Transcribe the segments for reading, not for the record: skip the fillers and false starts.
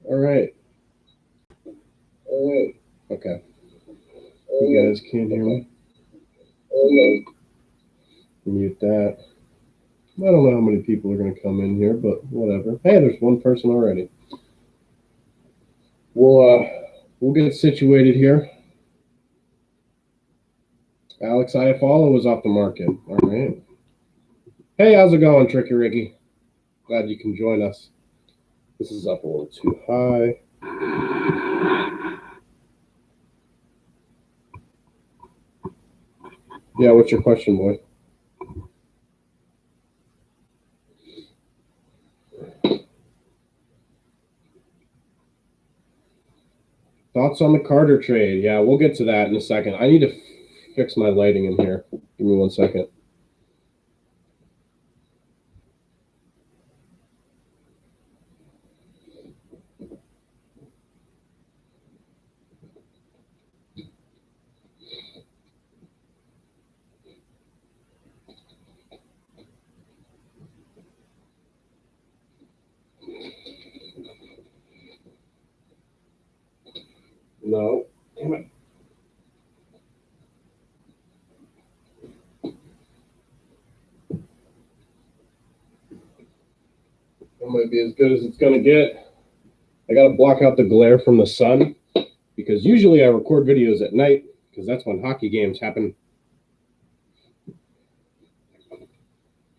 All right. Okay. You guys can't hear me? Mute that. I don't know how many people are going to come in here, but whatever. Hey, there's one person already. We'll get situated here. Alex Iafallo was off the market. All right. Hey, how's it going, Tricky Ricky? Glad you can join us. This is up a little too high. Yeah, what's your question, boy? Thoughts on the Carter trade? Yeah, we'll get to that in a second. I need to fix my lighting in here. Give me 1 second. No. Damn it. That might be as good as it's going to get. I got to block out the glare from the sun because usually I record videos at night because that's when hockey games happen.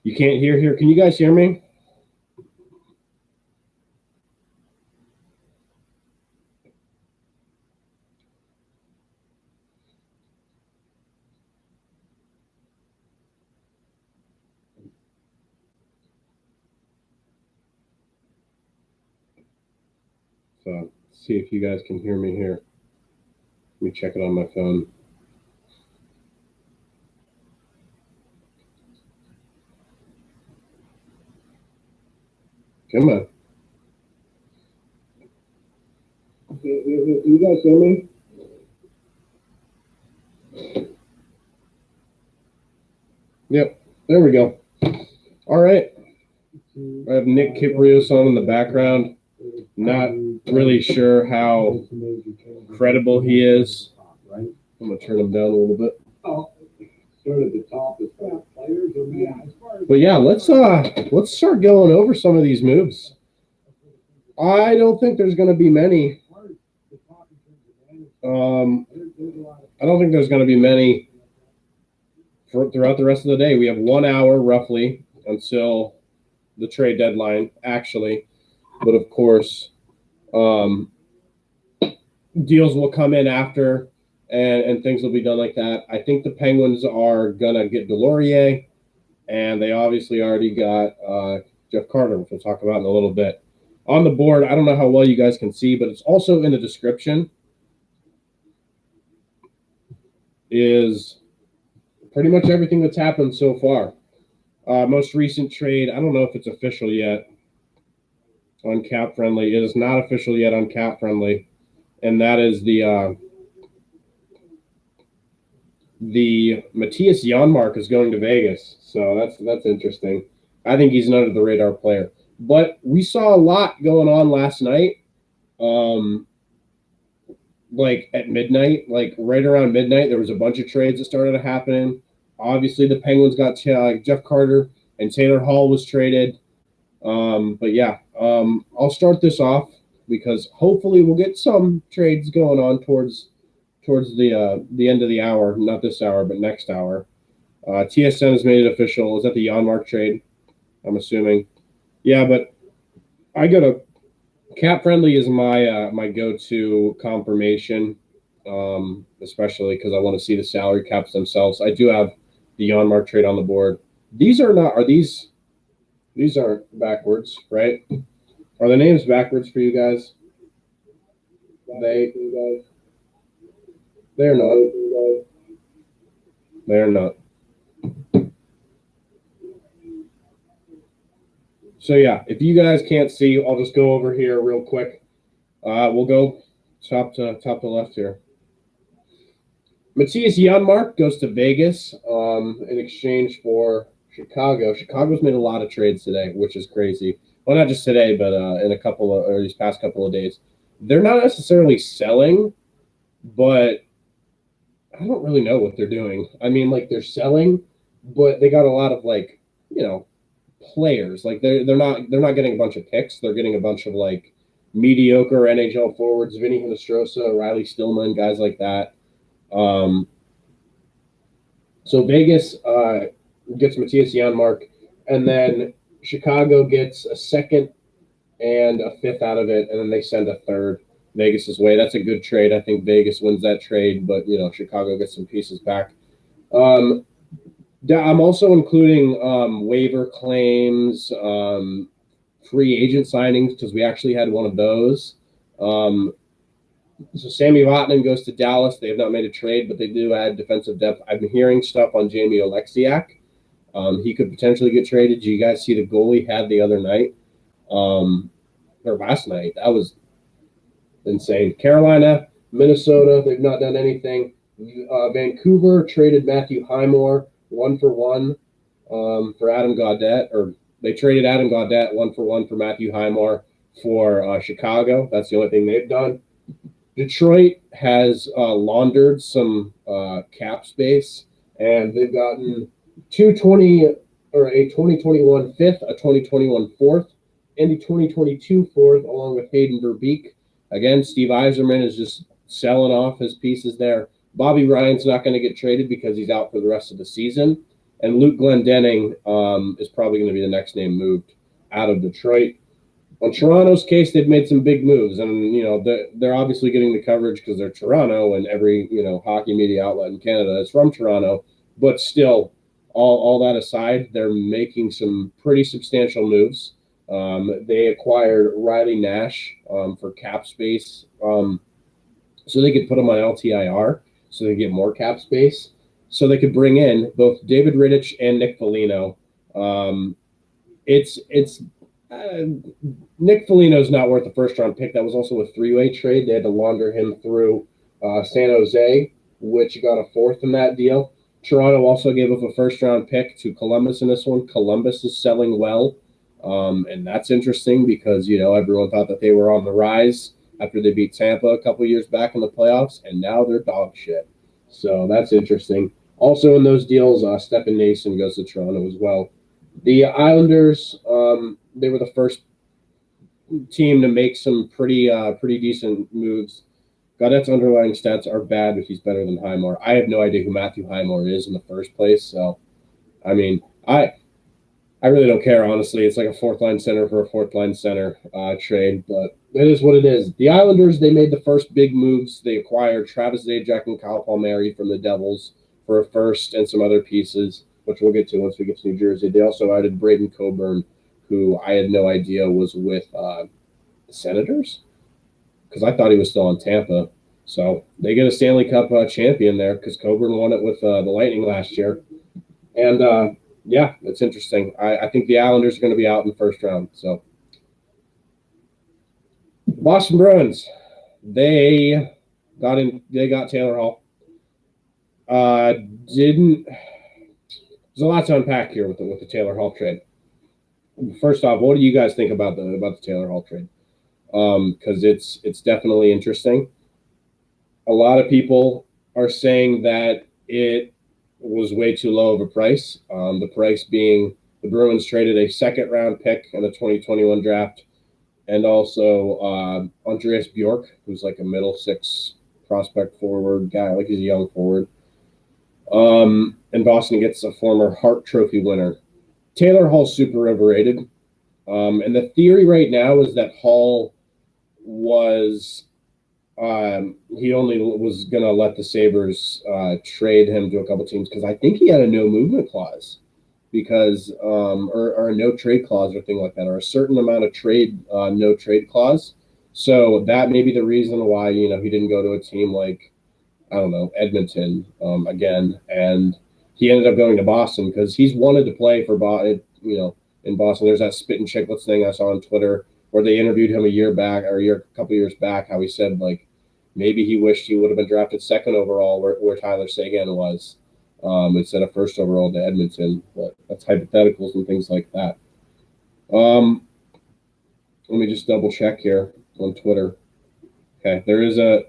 You can't hear here. Can you guys hear me? So let's see if you guys can hear me here. Let me check it on my phone. Come on. You guys hear me? Yep. There we go. All right. I have Nick Kiprios on in the background. Not really sure how credible he is. I'm going to turn him down a little bit. But yeah, let's start going over some of these moves. I don't think there's going to be many. I don't think there's going to be many throughout the rest of the day. We have 1 hour roughly until the trade deadline, actually. But of course, deals will come in after, and things will be done like that. I think the Penguins are going to get Delorier, and they obviously already got Jeff Carter, which we'll talk about in a little bit. On the board, I don't know how well you guys can see, but it's also in the description, is pretty much everything that's happened so far. Most recent trade, I don't know if it's official yet on Cap Friendly. It is not official yet on Cap Friendly, and that is the Matthias Janmark is going to Vegas, so that's interesting. I think he's an under the radar player, but we saw a lot going on last night. Like at midnight, like right around midnight, there was a bunch of trades that started happening. Obviously, the Penguins got Jeff Carter, and Taylor Hall was traded. But yeah, I'll start this off because hopefully we'll get some trades going on towards the end of the hour, not this hour, but next hour. TSN has made it official. Is that the Janmark trade? I'm assuming. Yeah, but I go to Cap Friendly is my go-to confirmation, especially because I want to see the salary caps themselves. I do have the Janmark trade on the board. These are backwards, right? Are the names backwards for you guys? They're not. They're not. So yeah, if you guys can't see, I'll just go over here real quick. We'll go top to left here. Matthias Janmark goes to Vegas in exchange for Chicago. Chicago's made a lot of trades today, which is crazy. well, not just today, but in a couple of, or these past couple of days, they're not necessarily selling, but I don't really know what they're doing. I mean, like they're selling, but they got a lot of like, players. Like they're not getting a bunch of picks. They're getting a bunch of like mediocre NHL forwards, Vinnie Hinostroza, Riley Stillman, guys like that. So Vegas gets Matthias Janmark, and then Chicago gets a second and a fifth out of it, and then they send a third Vegas's way. That's a good trade. I think Vegas wins that trade, but Chicago gets some pieces back. I'm also including waiver claims, free agent signings, because we actually had one of those. So Sammy Vatanen goes to Dallas. They have not made a trade, but they do add defensive depth. I've been hearing stuff on Jamie Oleksiak. He could potentially get traded. Do you guys see the goal he had the other night? Or last night? That was insane. Carolina, Minnesota, they've not done anything. Vancouver traded Matthew Highmore 1-for-1 for Adam Gaudette, or they traded Adam Gaudette 1-for-1 for Matthew Highmore for Chicago. That's the only thing they've done. Detroit has laundered some cap space, and they've gotten a 2021 fifth, a 2021 fourth, and a 2022 fourth, along with Haydn Verbeek. Again, Steve Yzerman is just selling off his pieces there. Bobby Ryan's not going to get traded because he's out for the rest of the season. And Luke Glendening is probably going to be the next name moved out of Detroit. On Toronto's case, they've made some big moves, and they're obviously getting the coverage because they're Toronto, and every hockey media outlet in Canada is from Toronto. But still, all that aside, they're making some pretty substantial moves. They acquired Riley Nash for cap space, so they could put him on LTIR, so they get more cap space, so they could bring in both David Rittich and Nick Foligno. Nick Foligno's not worth a first-round pick. That was also a three-way trade. They had to launder him through San Jose, which got a fourth in that deal. Toronto also gave up a first-round pick to Columbus in this one. Columbus is selling well, and that's interesting because, everyone thought that they were on the rise after they beat Tampa a couple years back in the playoffs, and now they're dog shit. So that's interesting. Also in those deals, Stefan Nason goes to Toronto as well. The Islanders, they were the first team to make some pretty decent moves. Gaudette's underlying stats are bad, but he's better than Highmore. I have no idea who Matthew Highmore is in the first place. So, I mean, I really don't care, honestly. It's like a fourth-line center for a fourth-line center trade, but it is what it is. The Islanders, they made the first big moves. They acquired Travis Zajac and Kyle Palmieri from the Devils for a first and some other pieces, which we'll get to once we get to New Jersey. They also added Braden Coburn, who I had no idea was with the Senators, because I thought he was still on Tampa. So they get a Stanley Cup champion there because Coburn won it with the Lightning last year. And, yeah, it's interesting. I think the Islanders are going to be out in the first round. So Boston Bruins, they got Taylor Hall. There's a lot to unpack here with the Taylor Hall trade. First off, what do you guys think about the Taylor Hall trade? Because it's definitely interesting. A lot of people are saying that it was way too low of a price. The price being the Bruins traded a second-round pick in the 2021 draft, and also Andreas Bjork, who's like a middle six prospect forward guy, like he's a young forward. And Boston gets a former Hart Trophy winner. Taylor Hall's super overrated. And the theory right now is that Hall was he only was going to let the Sabres trade him to a couple teams because I think he had a no movement clause because or a no trade clause or thing like that, or a certain amount of trade no trade clause. So that may be the reason why he didn't go to a team like, I don't know, Edmonton again, and he ended up going to Boston because he's wanted to play for in Boston. There's that Spit and Chicklets thing I saw on Twitter where they interviewed him a couple years back, how he said like maybe he wished he would have been drafted second overall where Tyler Seguin was instead of first overall to Edmonton. But that's hypotheticals and things like that. Let me just double check here on Twitter. Okay, there is a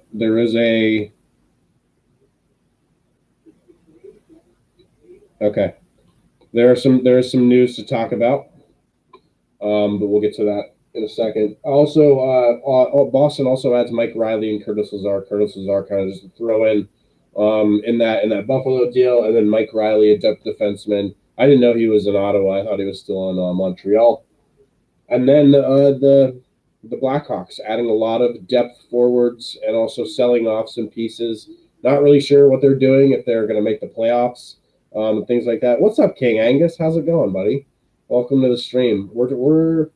okay. There is some news to talk about, but we'll get to that in a second. Also, Boston also adds Mike Rielly and Curtis Lazar. Curtis Lazar kind of just throw in that Buffalo deal, and then Mike Rielly, a depth defenseman. I didn't know he was in Ottawa. I thought he was still on Montreal. And then the Blackhawks adding a lot of depth forwards and also selling off some pieces. Not really sure what they're doing, if they're going to make the playoffs, and things like that. What's up, King Angus? How's it going, buddy? Welcome to the stream. We're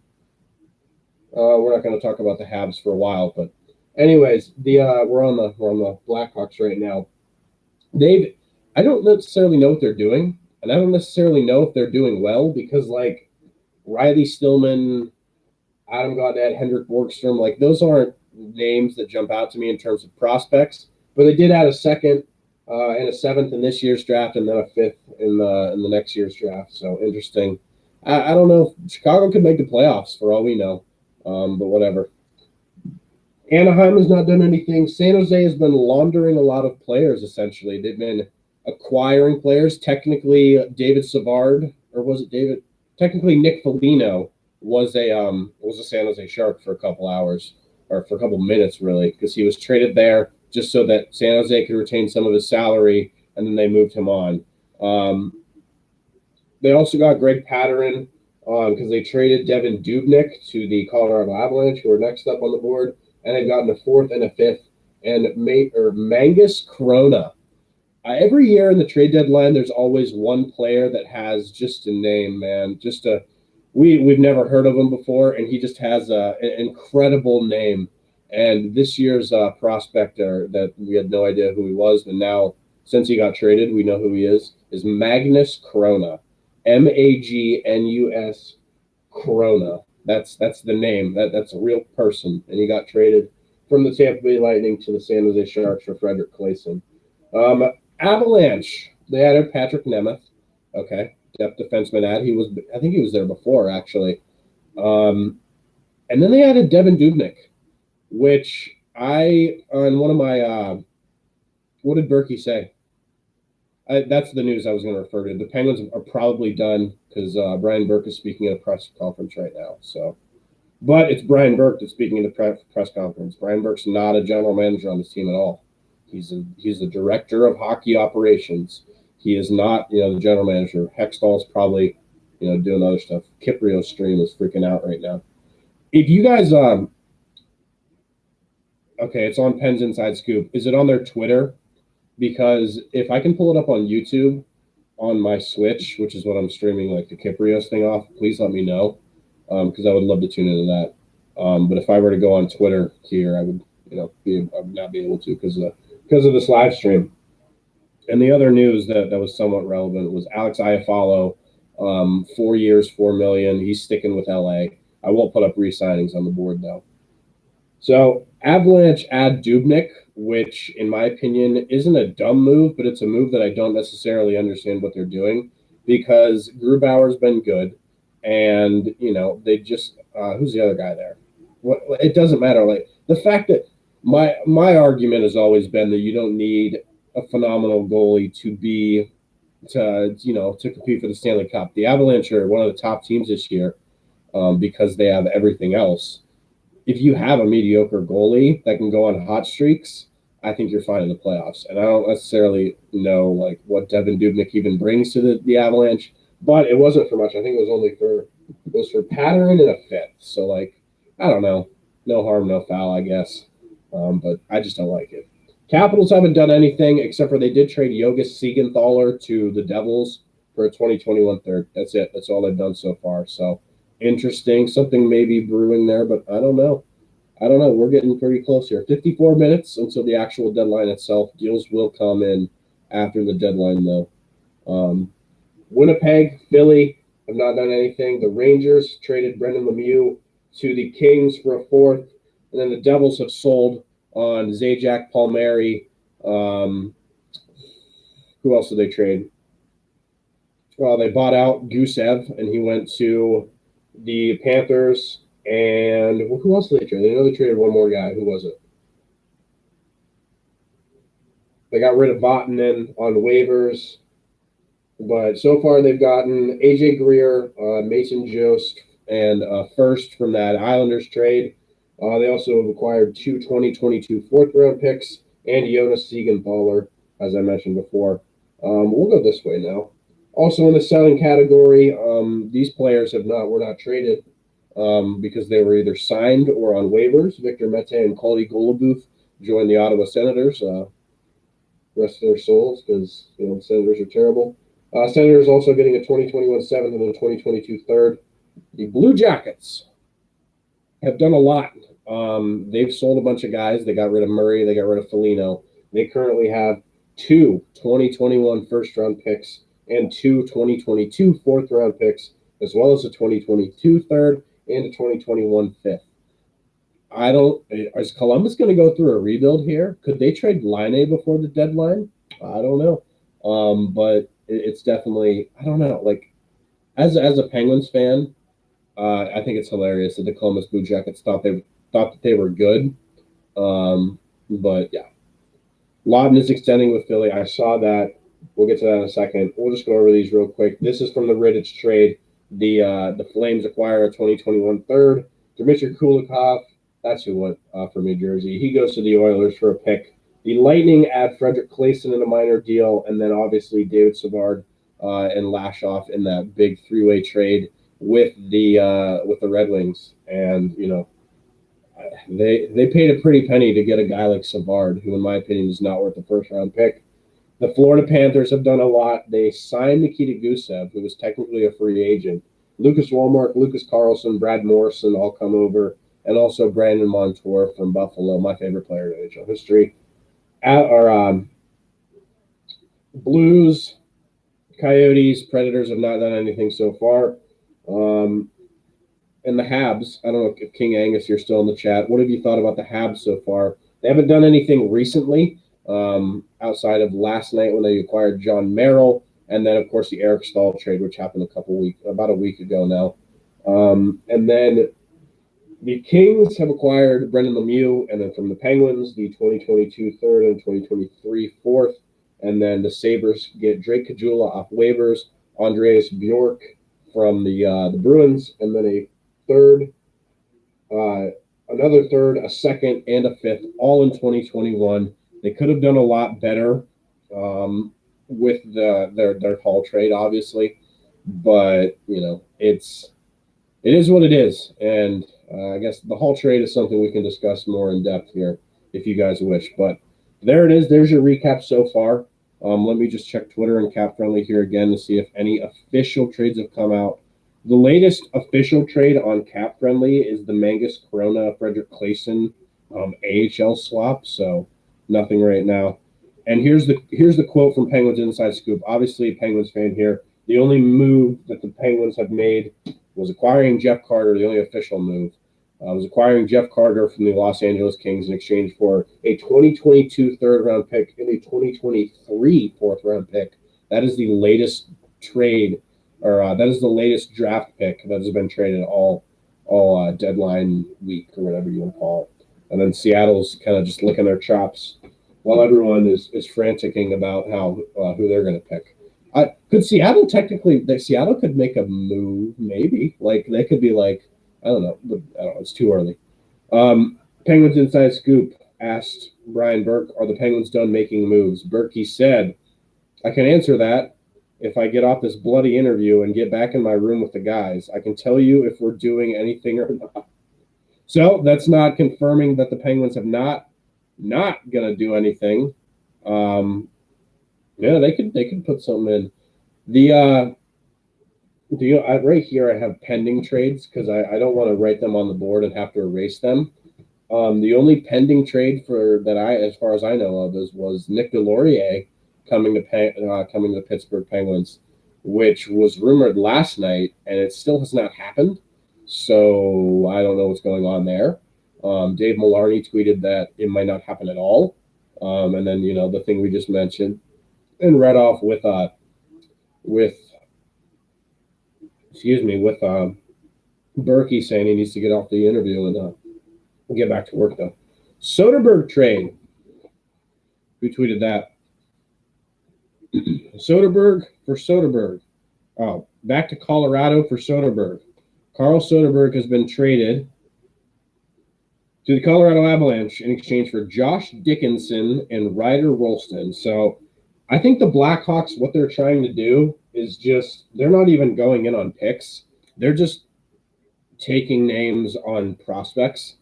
not going to talk about the Habs for a while, but anyways, we're on the Blackhawks right now. I don't necessarily know what they're doing, and I don't necessarily know if they're doing well because like Rielly, Stillman, Adam Gaudette, Hendrick, Borgstrom, like those aren't names that jump out to me in terms of prospects. But they did add a second and a seventh in this year's draft, and then a fifth in the next year's draft. So interesting. I don't know if Chicago could make the playoffs for all we know, but whatever. Anaheim has not done anything. San Jose has been laundering a lot of players. Essentially, they've been acquiring players. Technically, David Savard, or was it David? Technically, Nick Foligno was a San Jose Shark for a couple hours or for a couple minutes, really, because he was traded there just so that San Jose could retain some of his salary, and then they moved him on. They also got Greg Patterin because they traded Devan Dubnyk to the Colorado Avalanche, who are next up on the board, and they've gotten a fourth and a fifth, and Mangus Corona. Every year in the trade deadline, there's always one player that has just a name, man. We've never heard of him before, and he just has an incredible name. And this year's prospector that we had no idea who he was, and now since he got traded, we know who he is Magnus Corona, Magnus Corona. That's the name. That's a real person, and he got traded from the Tampa Bay Lightning to the San Jose Sharks for Frederick Claesson. Avalanche. They added Patrick Nemeth. Okay, depth defenseman ad. I think he was there before actually. And then they added Devan Dubnyk, which on one of my what did Berkey say? That's the news I was going to refer to. The Penguins are probably done because Brian Burke is speaking at a press conference right now. So, but it's Brian Burke that's speaking at the press conference. Brian Burke's not a general manager on this team at all. He's a director of hockey operations. He is not, the general manager. Hextall's probably, doing other stuff. Kiprio's stream is freaking out right now. If you guys, okay, it's on Penn's Inside Scoop. Is it on their Twitter? Because if I can pull it up on YouTube on my Switch, which is what I'm streaming like the Kiprios thing off, please let me know because I would love to tune into that. But if I were to go on Twitter here, I would, I would not be able to because of this live stream. And the other news that was somewhat relevant was Alex Iafallo, 4 years, $4 million. He's sticking with LA. I won't put up re-signings on the board though. So Avalanche add Dubnyk, which in my opinion isn't a dumb move, but it's a move that I don't necessarily understand what they're doing because Grubauer's been good, and they just who's the other guy there? It doesn't matter. Like the fact that my argument has always been that you don't need a phenomenal goalie to compete for the Stanley Cup. The Avalanche are one of the top teams this year because they have everything else. If you have a mediocre goalie that can go on hot streaks, I think you're fine in the playoffs. And I don't necessarily know like what Devan Dubnyk even brings to the Avalanche, but it wasn't for much. I think it was for Patterin and a fifth. So like, I don't know, no harm, no foul, I guess. But I just don't like it. Capitals haven't done anything except for they did trade Yogesh Siegenthaler to the Devils for a 2021 third. That's it. That's all they've done so far. So interesting. Something may be brewing there, but I don't know. We're getting pretty close here. 54 minutes until the actual deadline itself. Deals will come in after the deadline, though. Winnipeg, Philly have not done anything. The Rangers traded Brendan Lemieux to the Kings for a fourth. And then the Devils have sold on Zajac Palmieri. Who else did they trade? Well, they bought out Gusev, and he went to the Panthers. And who else did they trade? They know they traded one more guy. Who was it? They got rid of Vatanen on waivers. But so far, they've gotten AJ Greer, Mason Jost, and first from that Islanders trade. They also have acquired two 2022 fourth-round picks and Jonas Siegenthaler, as I mentioned before. We'll go this way now. Also in the selling category, these players were not traded because they were either signed or on waivers. Victor Mete and Cody Golubuth joined the Ottawa Senators. Rest of their souls, because the Senators are terrible. Senators also getting a 2021 seventh and a 2022 third. The Blue Jackets have done a lot. They've sold a bunch of guys. They got rid of Murray. They got rid of Foligno. They currently have two 2021 first-round picks and two 2022 fourth-round picks, as well as a 2022 third and a 2021 fifth. Is Columbus going to go through a rebuild here? Could they trade Laine before the deadline? I don't know. But it's definitely, I don't know. Like, as a Penguins fan, I think it's hilarious that the Columbus Blue Jackets thought that they were good. But yeah, Lawton is extending with Philly. I saw that. We'll get to that in a second. We'll just go over these real quick. This is from the Rittich trade. The Flames acquire a 2021 third. Dmitry Kulikov, that's who went from New Jersey. He goes to the Oilers for a pick. The Lightning add Frederick Claesson in a minor deal, and then obviously David Savard and Lashoff in that big three-way trade with the Red Wings. And they paid a pretty penny to get a guy like Savard, who in my opinion is not worth the first-round pick. The Florida Panthers have done a lot. They signed Nikita Gusev, who was technically a free agent. Lucas Walmark, Lucas Carlson, Brad Morrison all come over, and also Brandon Montour from Buffalo, my favorite player in NHL history. Blues, Coyotes, Predators have not done anything so far. And the Habs, I don't know if King Angus, you're still in the chat. What have you thought about the Habs so far? They haven't done anything recently outside of last night when they acquired John Merrill, and then, of course, the Eric Stahl trade, which happened about a week ago now. And then the Kings have acquired Brendan Lemieux, and then from the Penguins, the 2022 third and 2023 fourth. And then the Sabres get Drake Cagguila off waivers, Andreas Bjork from the Bruins, and then a third, another third, a second, and a fifth, all in 2021. They could have done a lot better with their Hall trade, obviously, but it is what it is, and I guess the Hall trade is something we can discuss more in depth here if you guys wish. But there it is. There's your recap so far. Let me just check Twitter and Cap Friendly here again to see if any official trades have come out. The latest official trade on Cap Friendly is the Mangus Corona Frederick Claesson AHL swap. So nothing right now. And here's the quote from Penguins Inside Scoop. Obviously, a Penguins fan here. The only move that the Penguins have made was acquiring Jeff Carter. The only official move was acquiring Jeff Carter from the Los Angeles Kings in exchange for a 2022 third-round pick and a 2023 fourth-round pick. That is the latest trade, or that is the latest draft pick that has been traded all deadline week, or whatever you want to call it. And then Seattle's kind of just licking their chops while everyone is franticking about who they're going to pick. Could Seattle Seattle could make a move, maybe. Like, they could be like, I don't know, but I don't know, it's too early. Penguins Inside Scoop asked Brian Burke, are the Penguins done making moves? Berkey said, I can answer that if I get off this bloody interview and get back in my room with the guys. I can tell you if we're doing anything or not. So that's not confirming that the Penguins have not going to do anything. Yeah, they could put something in. Right here I have pending trades because I don't want to write them on the board and have to erase them. The only pending trade as far as I know of, was Nick Delorier coming to the Pittsburgh Penguins, which was rumored last night, and it still has not happened. So I don't know what's going on there. Dave Maloney tweeted that it might not happen at all, and then the thing we just mentioned, and read off with Berkey saying he needs to get off the interview and get back to work, though. Soderberg trade. Who tweeted that? Soderberg for Soderberg. Oh, back to Colorado for Soderberg. Carl Soderberg has been traded to the Colorado Avalanche in exchange for Josh Dickinson and Ryder Rolston. So I think the Blackhawks, what they're trying to do is just, they're not even going in on picks. They're just taking names on prospects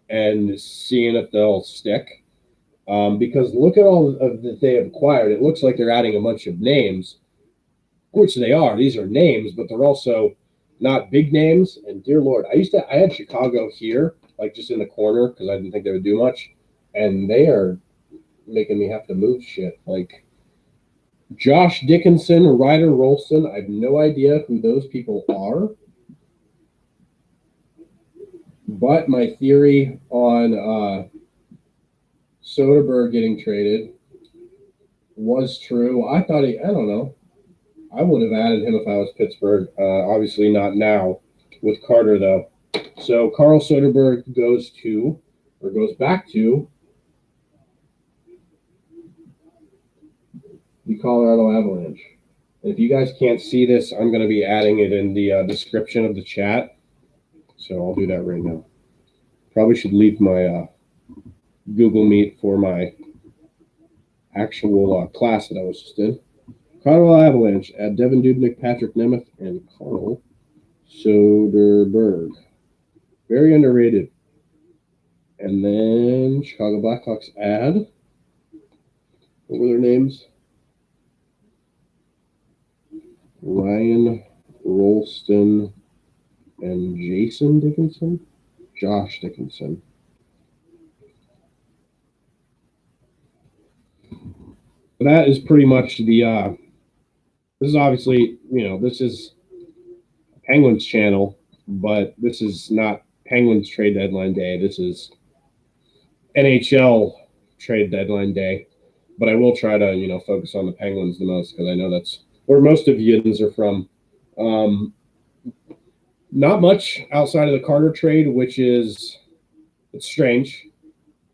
and seeing if they'll stick. Because look at all of that they have acquired. It looks like they're adding a bunch of names, which they are. These are names, but they're also not big names. And dear Lord, I had Chicago here, like just in the corner, because I didn't think they would do much. And they are making me have to move shit. Like Josh Dickinson, Ryder Rolston, I have no idea who those people are. But my theory on Soderberg getting traded was true. I don't know. I would have added him if I was Pittsburgh. Obviously not now with Carter, though. So Carl Soderberg goes back to the Colorado Avalanche. And if you guys can't see this, I'm going to be adding it in the description of the chat. So I'll do that right now. Probably should leave my Google Meet for my actual class that I was just in. Colorado Avalanche at Devan Dubnyk, Patrick Nemeth, and Carl Soderberg. Very underrated. And then Chicago Blackhawks add. What were their names? Ryan Rolston and Jason Dickinson? Josh Dickinson. That is pretty much the this is obviously, this is Penguins channel, but this is not Penguins trade deadline day. This is NHL trade deadline day. But I will try to, focus on the Penguins the most because I know that's where most of Yidens are from. Not much outside of the Carter trade, which it's strange.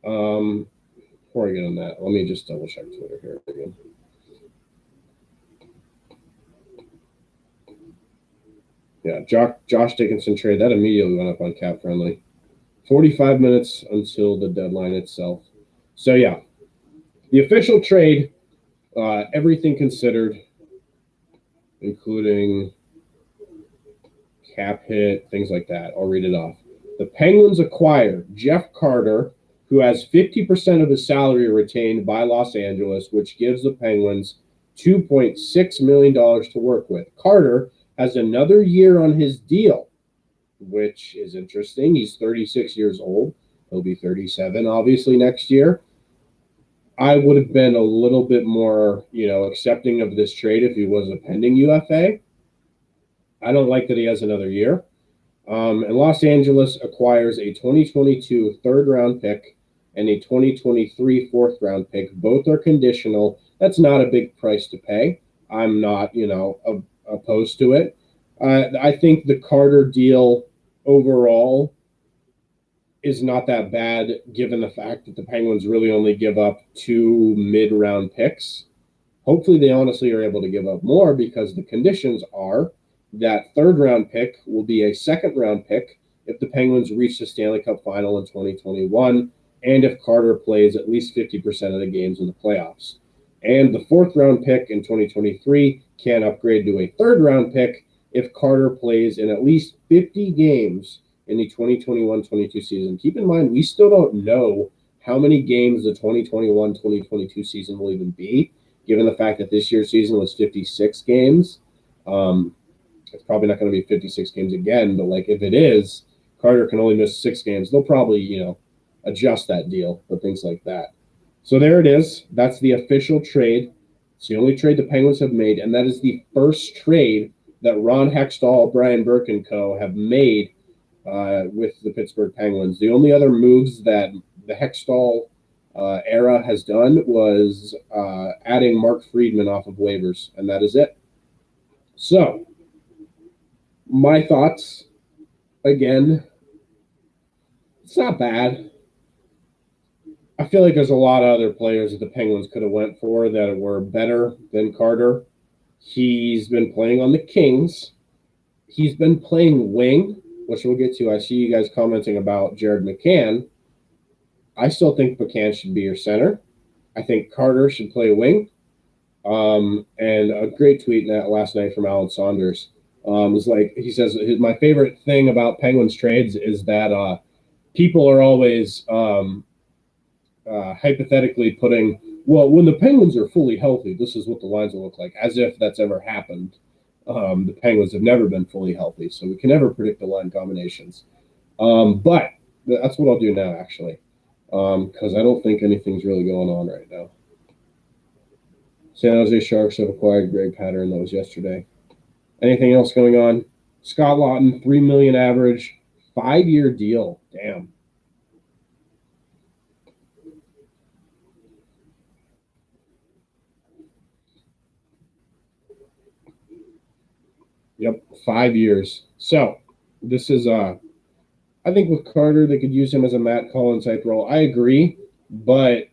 Before I get on that, let me just double check Twitter here again. Yeah, Josh Dickinson trade, that immediately went up on Cap Friendly. 45 minutes until the deadline itself. So, yeah, the official trade, everything considered, including cap hit, things like that. I'll read it off. The Penguins acquire Jeff Carter, who has 50% of his salary retained by Los Angeles, which gives the Penguins $2.6 million to work with. Carter has another year on his deal, which is interesting. He's 36 years old. He'll be 37, obviously, next year. I would have been a little bit more, accepting of this trade if he was a pending UFA. I don't like that he has another year. And Los Angeles acquires a 2022 third-round pick and a 2023 fourth-round pick. Both are conditional. That's not a big price to pay. I'm not, opposed to it. I think the Carter deal overall is not that bad given the fact that the Penguins really only give up 2 mid-round picks. Hopefully they honestly are able to give up more because the conditions are that third-round pick will be a second-round pick if the Penguins reach the Stanley Cup Final in 2021 and if Carter plays at least 50% of the games in the playoffs. And the fourth-round pick in 2023 can upgrade to a third-round pick if Carter plays in at least 50 games in the 2021-22 season. Keep in mind, we still don't know how many games the 2021-2022 season will even be, given the fact that this year's season was 56 games. It's probably not going to be 56 games again, but if it is, Carter can only miss 6 games. They'll probably, adjust that deal for things like that. So there it is. That's the official trade. It's the only trade the Penguins have made, and that is the first trade that Ron Hextall, Brian Burke, and co. have made with the Pittsburgh Penguins. The only other moves that the Hextall era has done was adding Mark Friedman off of waivers, and that is it. So, my thoughts again, it's not bad. I feel like there's a lot of other players that the Penguins could have went for that were better than Carter. He's been playing on the Kings. He's been playing wing, which we'll get to. I see you guys commenting about Jared McCann. I still think McCann should be your center. I think Carter should play wing. And a great tweet last night from Alan Saunders was like, he says, my favorite thing about Penguins trades is that people are always hypothetically putting, well, when the Penguins are fully healthy, this is what the lines will look like, as if that's ever happened. The Penguins have never been fully healthy, so we can never predict the line combinations. But that's what I'll do now, actually, because I don't think anything's really going on right now. San Jose Sharks have acquired Greg Pattern. That was yesterday. Anything else going on? Scott Laughton, $3 million average, 5-year deal. Damn. Yep, 5 years. So this is I think with Carter they could use him as a Matt Collins type role. I agree, but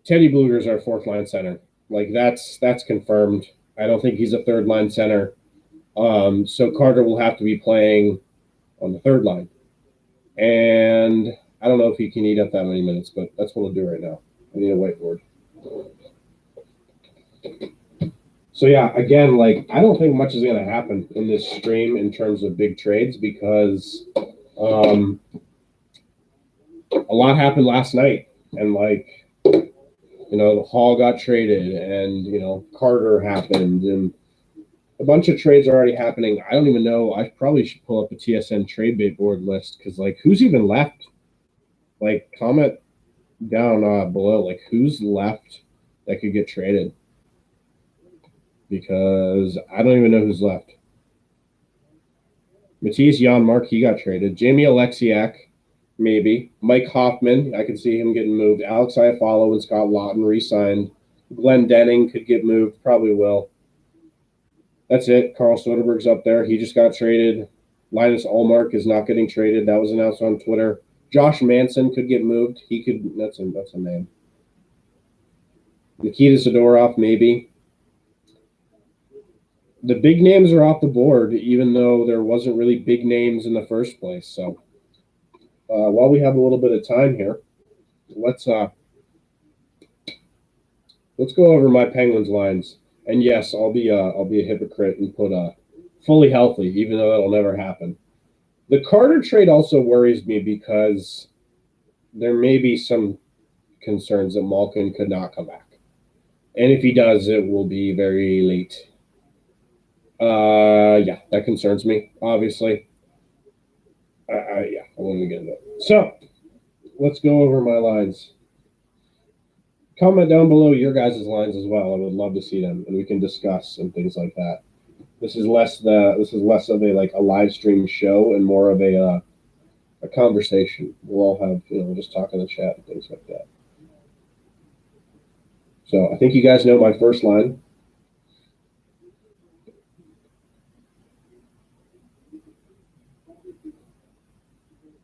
Teddy Bluger is our fourth line center. Like that's confirmed. I don't think he's a third line center. So Carter will have to be playing on the third line. And I don't know if he can eat up that many minutes, but that's what we'll do right now. I need a whiteboard. So yeah, again, like I don't think much is going to happen in this stream in terms of big trades because a lot happened last night, and like the Hall got traded, and Carter happened, and a bunch of trades are already happening. I don't even know. I probably should pull up a TSN trade bait board list because like who's even left? Like comment down below, like who's left that could get traded. Because I don't even know who's left. Matisse Janmark, he got traded. Jamie Alexiak, maybe. Mike Hoffman, I could see him getting moved. Alex Iafallo and Scott Laughton re-signed. Glenn Denning could get moved, probably will. That's it. Carl Soderberg's up there. He just got traded. Linus Ullmark is not getting traded. That was announced on Twitter. Josh Manson could get moved. He could. That's a name. Nikita Zadorov, maybe. The big names are off the board, even though there wasn't really big names in the first place. So while we have a little bit of time here, let's go over my Penguins lines. And yes, I'll be a hypocrite and put fully healthy, even though that'll never happen. The Carter trade also worries me because there may be some concerns that Malkin could not come back, and if he does, it will be very late. Yeah, that concerns me, obviously. Yeah, I won't even get into it. So, let's go over my lines. Comment down below your guys' lines as well. I would love to see them, and we can discuss and things like that. This is less of a live stream show and more of a conversation. We'll all have we'll just talk in the chat and things like that. So I think you guys know my first line.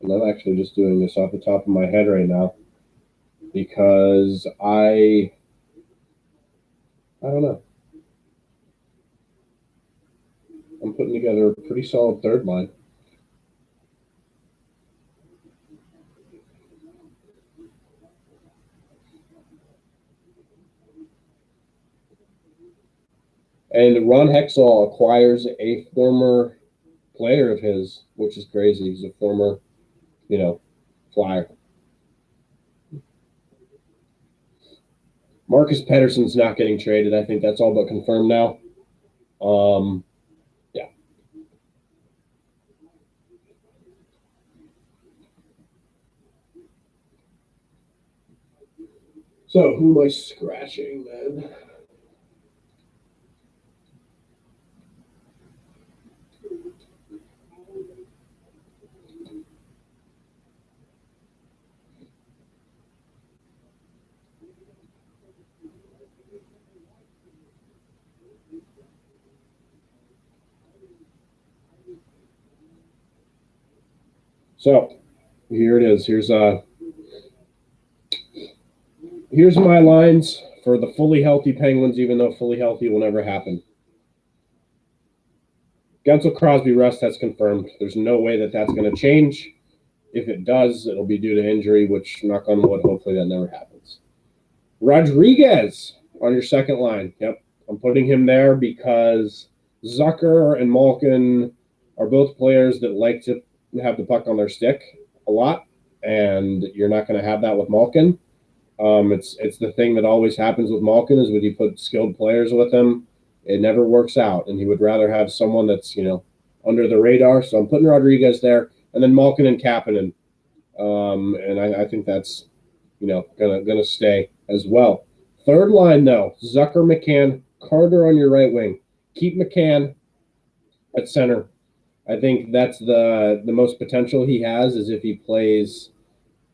And I'm actually just doing this off the top of my head right now because I don't know. I'm putting together a pretty solid third line. And Ron Hextall acquires a former player of his, which is crazy. He's a former, Flyer. Marcus Pettersson's not getting traded. I think that's all but confirmed now. Yeah. So who am I scratching then? So here it is. Here's my lines for the fully healthy Penguins, even though fully healthy will never happen. Guentzel, Crosby, rust, that's confirmed. There's no way that that's going to change. If it does, it'll be due to injury, which, knock on wood, hopefully that never happens. Rodriguez on your second line. Yep, I'm putting him there because Zucker and Malkin are both players that like to have the puck on their stick a lot, and you're not going to have that with Malkin. It's the thing that always happens with Malkin is when you put skilled players with him, it never works out, and he would rather have someone that's under the radar. So I'm putting Rodriguez there, and then Malkin and Kapanen, and I think that's gonna stay as well. Third line though, Zucker, McCann, Carter on your right wing. Keep McCann at center. I think that's the most potential he has is if he plays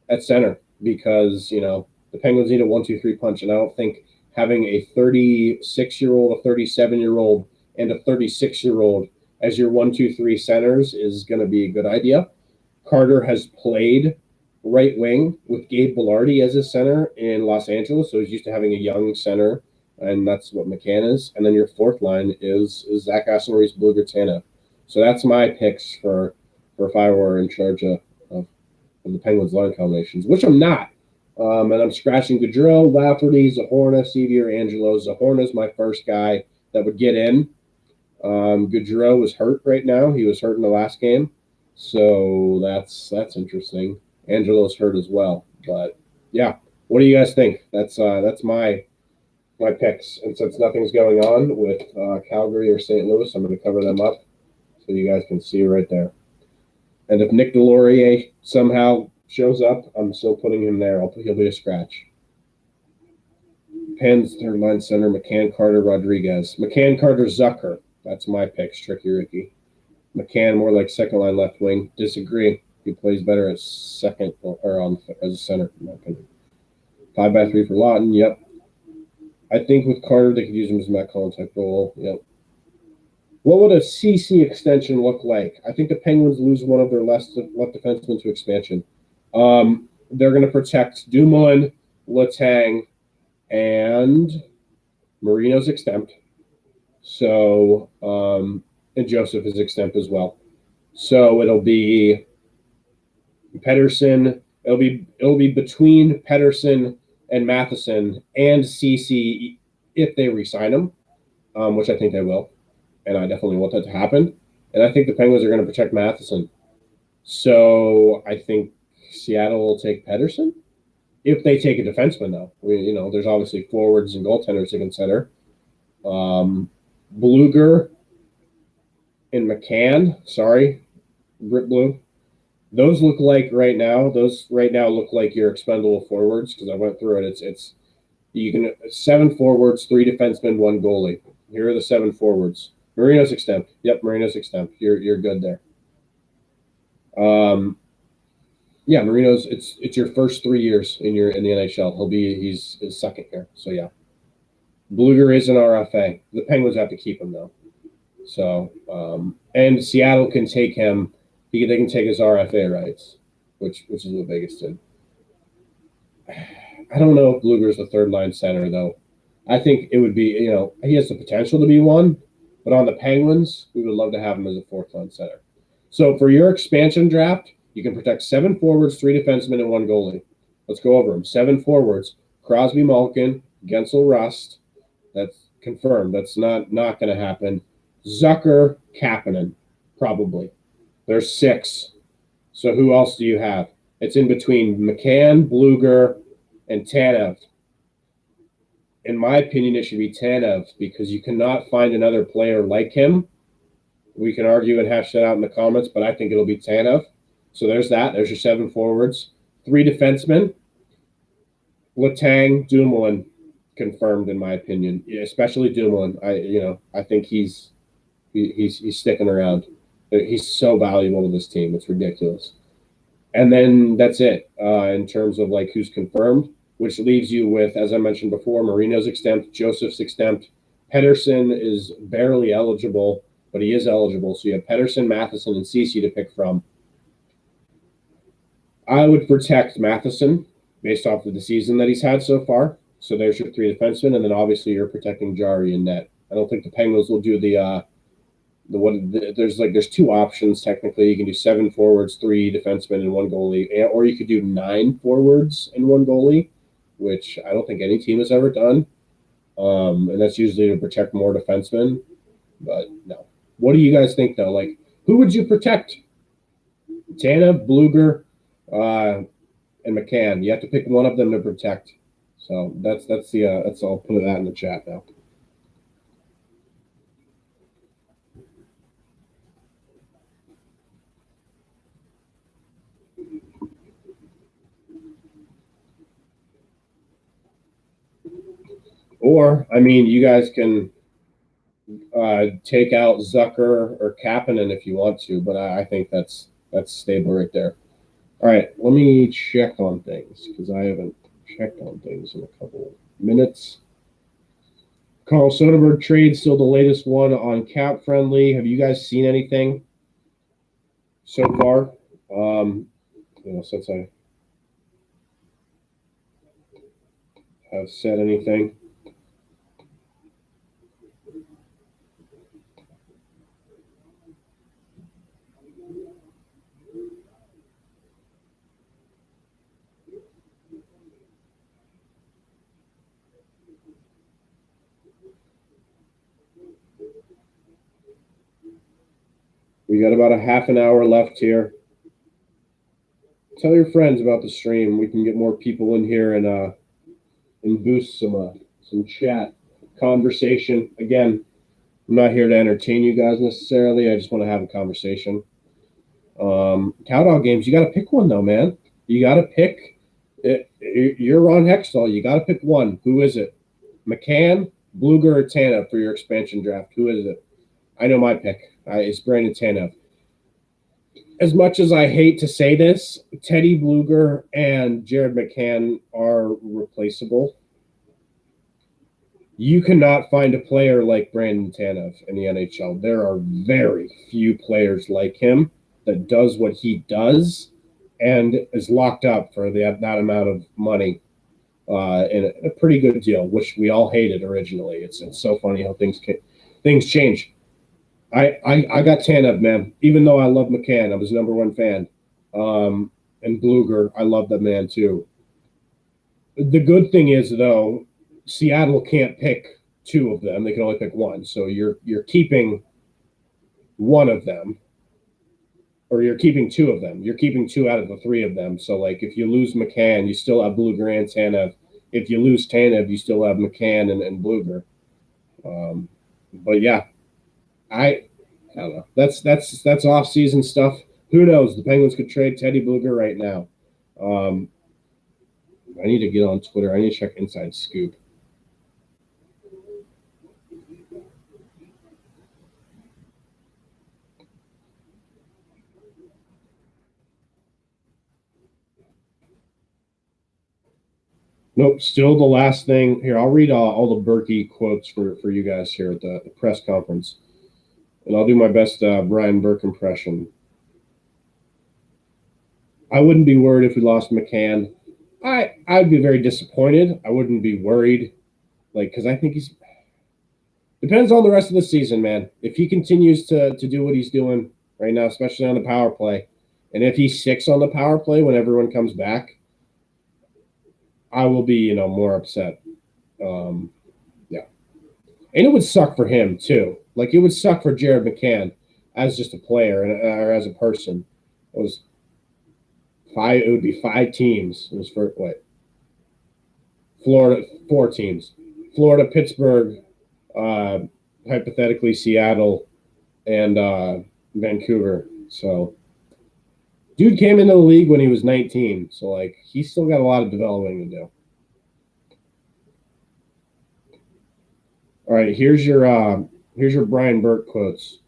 at center because the Penguins need a 1-2-3 punch, and I don't think having a 36-year-old, a 37-year-old, and a 36-year-old as your 1-2-3 centers is going to be a good idea. Carter has played right wing with Gabe Velarde as his center in Los Angeles, so he's used to having a young center, and that's what McCann is. And then your fourth line is Zach Aston, Reese Blueger, Tanev. So that's my picks for if I were in charge of the Penguins line combinations, which I'm not. And I'm scratching Gaudreau, Lafferty, Zahorna, Sevier, Angelo. Zahorna's my first guy that would get in. Gaudreau was hurt right now. He was hurt in the last game. So that's interesting. Angelo's hurt as well. But yeah, what do you guys think? That's my picks. And since nothing's going on with Calgary or St. Louis, I'm going to cover them up so you guys can see right there. And if Nick Delorier somehow shows up, I'm still putting him there. He'll be a scratch. Penn's third line center, McCann, Carter, Rodriguez. McCann, Carter, Zucker. That's my picks, Tricky Ricky. McCann more like second line left wing. Disagree. He plays better as second or as a center, in my opinion. 5x3 for Lawton. Yep. I think with Carter they could use him as Matt Cullen type role. Yep. What would a CC extension look like? I think the Penguins lose one of their left defensemen to expansion. They're going to protect Dumoulin, Letang, and Marino's extempt. So, and Joseph is extempt as well. So it'll be Pettersson. It'll be between Pettersson and Matheson and CC if they re-sign him, which I think they will. And I definitely want that to happen. And I think the Penguins are going to protect Matheson. So I think Seattle will take Pettersson. If they take a defenseman, though. There's obviously forwards and goaltenders to consider. Blueger and McCann. Sorry, Brit Blue. Those look like right now look like your expendable forwards because I went through it. It's you can 7 forwards, 3 defensemen, 1 goalie. Here are the 7 forwards. Marino's extempt. Yep, Marino's extempt. You're good there. Yeah, Marino's it's your first 3 years in the NHL. He's his second year. So yeah. Blueger is an RFA. The Penguins have to keep him though. So and Seattle can take him. They can take his RFA rights, which is what Vegas did. I don't know if Blueger's the third line center though. I think it would be, he has the potential to be one, but on the Penguins, we would love to have him as a fourth line center. So for your expansion draft, you can protect 7 forwards, 3 defensemen, and 1 goalie. Let's go over them. 7 forwards: Crosby, Malkin, Guentzel, Rust. That's confirmed. That's not going to happen. Zucker, Kapanen, probably. There's 6. So who else do you have? It's in between McCann, Blueger, and Tanev. In my opinion, it should be Tanev because you cannot find another player like him. We can argue and hash that out in the comments, but I think it'll be Tanev. So there's that. There's your 7 forwards. 3 defensemen. Letang, Dumoulin, confirmed in my opinion, especially Dumoulin. I think he's sticking around. He's so valuable to this team. It's ridiculous. And then that's it in terms of like who's confirmed, which leaves you with, as I mentioned before, Marino's extempt, Joseph's extempt. Pettersson is barely eligible, but he is eligible. So you have Pettersson, Matheson, and Ceci to pick from. I would protect Matheson based off of the season that he's had so far. So there's your three defensemen, and then obviously you're protecting Jari and net. I don't think the Penguins will do there's two options technically. You can do 7 forwards, 3 defensemen, and 1 goalie, or you could do 9 forwards and 1 goalie, which I don't think any team has ever done. And that's usually to protect more defensemen. But no. What do you guys think though? Like, who would you protect? Tanev, Bluger, and McCann. You have to pick one of them to protect. So that's I'll put that in the chat now. Or, I mean, you guys can take out Zucker or Kapanen if you want to, but I think that's stable right there. All right, let me check on things because I haven't checked on things in a couple minutes. Carl Soderberg trade, still the latest one on Cap Friendly. Have you guys seen anything so far? Since I have said anything. We got about a half an hour left here. Tell your friends about the stream. We can get more people in here and boost some chat conversation. Again, I'm not here to entertain you guys necessarily. I just want to have a conversation. Cowdog games, you got to pick one though, man. You got to pick. You're Ron Hextall. You got to pick one. Who is it? McCann, Bluger, or Tanev for your expansion draft? Who is it? I know my pick. It's Brandon Tanev. As much as I hate to say this, Teddy Bluger and Jared McCann are replaceable. You cannot find a player like Brandon Tanev in the NHL. There are very few players like him that does what he does and is locked up for that amount of money in a pretty good deal, which we all hated originally. It's so funny how things change. I got Tanev, man. Even though I love McCann, I was number one fan. And Bluger, I love that man too. The good thing is, though, Seattle can't pick 2 of them. They can only pick 1. So you're keeping 1 of them. Or you're keeping 2 of them. You're keeping 2 out of the 3 of them. So, like, if you lose McCann, you still have Bluger and Tanev. If you lose Tanev, you still have McCann and Bluger. But, yeah. I don't know. That's off-season stuff. Who knows? The Penguins could trade Teddy Bluger right now. I need to get on Twitter. I need to check Inside Scoop. Nope, still the last thing. Here, I'll read all the Berkey quotes for you guys here at the press conference. And I'll do my best Brian Burke impression. I wouldn't be worried if we lost McCann. I'd be very disappointed. I wouldn't be worried, because I think he's depends on the rest of the season, man. If he continues to do what he's doing right now, especially on the power play, and if he's 6 on the power play when everyone comes back, I will be, more upset. Yeah. And it would suck for him, too. It would suck for Jared McCann as just a player or as a person. It would be 5 teams. It was Florida, 4 teams. Florida, Pittsburgh, hypothetically Seattle, and Vancouver. So, dude came into the league when he was 19. So, he's still got a lot of developing to do. All right, here's your Brian Burke quotes.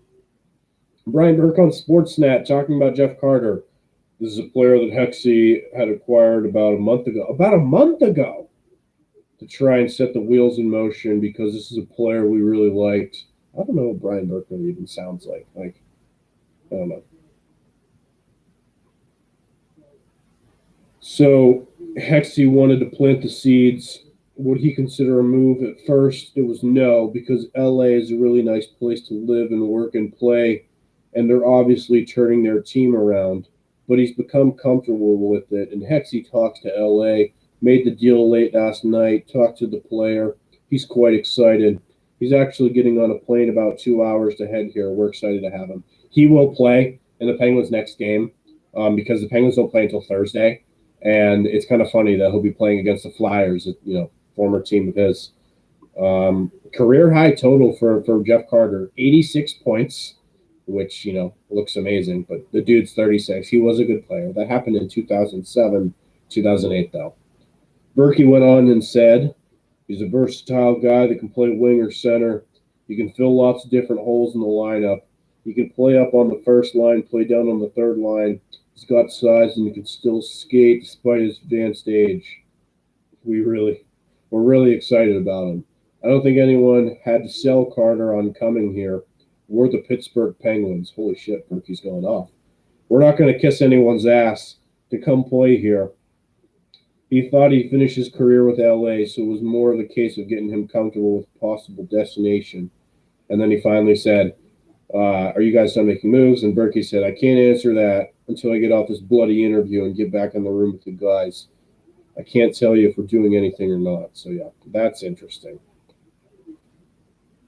Brian Burke on Sportsnet talking about Jeff Carter. This is a player that Hexy had acquired about a month ago to try and set the wheels in motion because this is a player we really liked. I don't know what Brian Burke really even sounds like. I don't know. So Hexy wanted to plant the seeds. Would he consider a move? At first, it was no, because LA is a really nice place to live and work and play, and they're obviously turning their team around. But he's become comfortable with it, and Hexy talks to LA, made the deal late last night, talked to the player. He's quite excited. He's actually getting on a plane about 2 hours to head here. We're excited to have him. He will play in the Penguins' next game because the Penguins don't play until Thursday. And it's kind of funny that he'll be playing against the Flyers, former team of his. Career high total for Jeff Carter, 86 points, which, looks amazing. But the dude's 36. He was a good player. That happened in 2007, 2008, though. Berkey went on and said, he's a versatile guy that can play wing or center. He can fill lots of different holes in the lineup. He can play up on the first line, play down on the third line. He's got size and he can still skate despite his advanced age. We're really excited about him. I don't think anyone had to sell Carter on coming here. We're the Pittsburgh Penguins. Holy shit, Berkey's going off. We're not going to kiss anyone's ass to come play here. He thought he'd finish his career with LA, so it was more of a case of getting him comfortable with possible destination. And then he finally said, are you guys done making moves? And Berkey said, I can't answer that until I get off this bloody interview and get back in the room with the guys. I can't tell you if we're doing anything or not. So, yeah, that's interesting.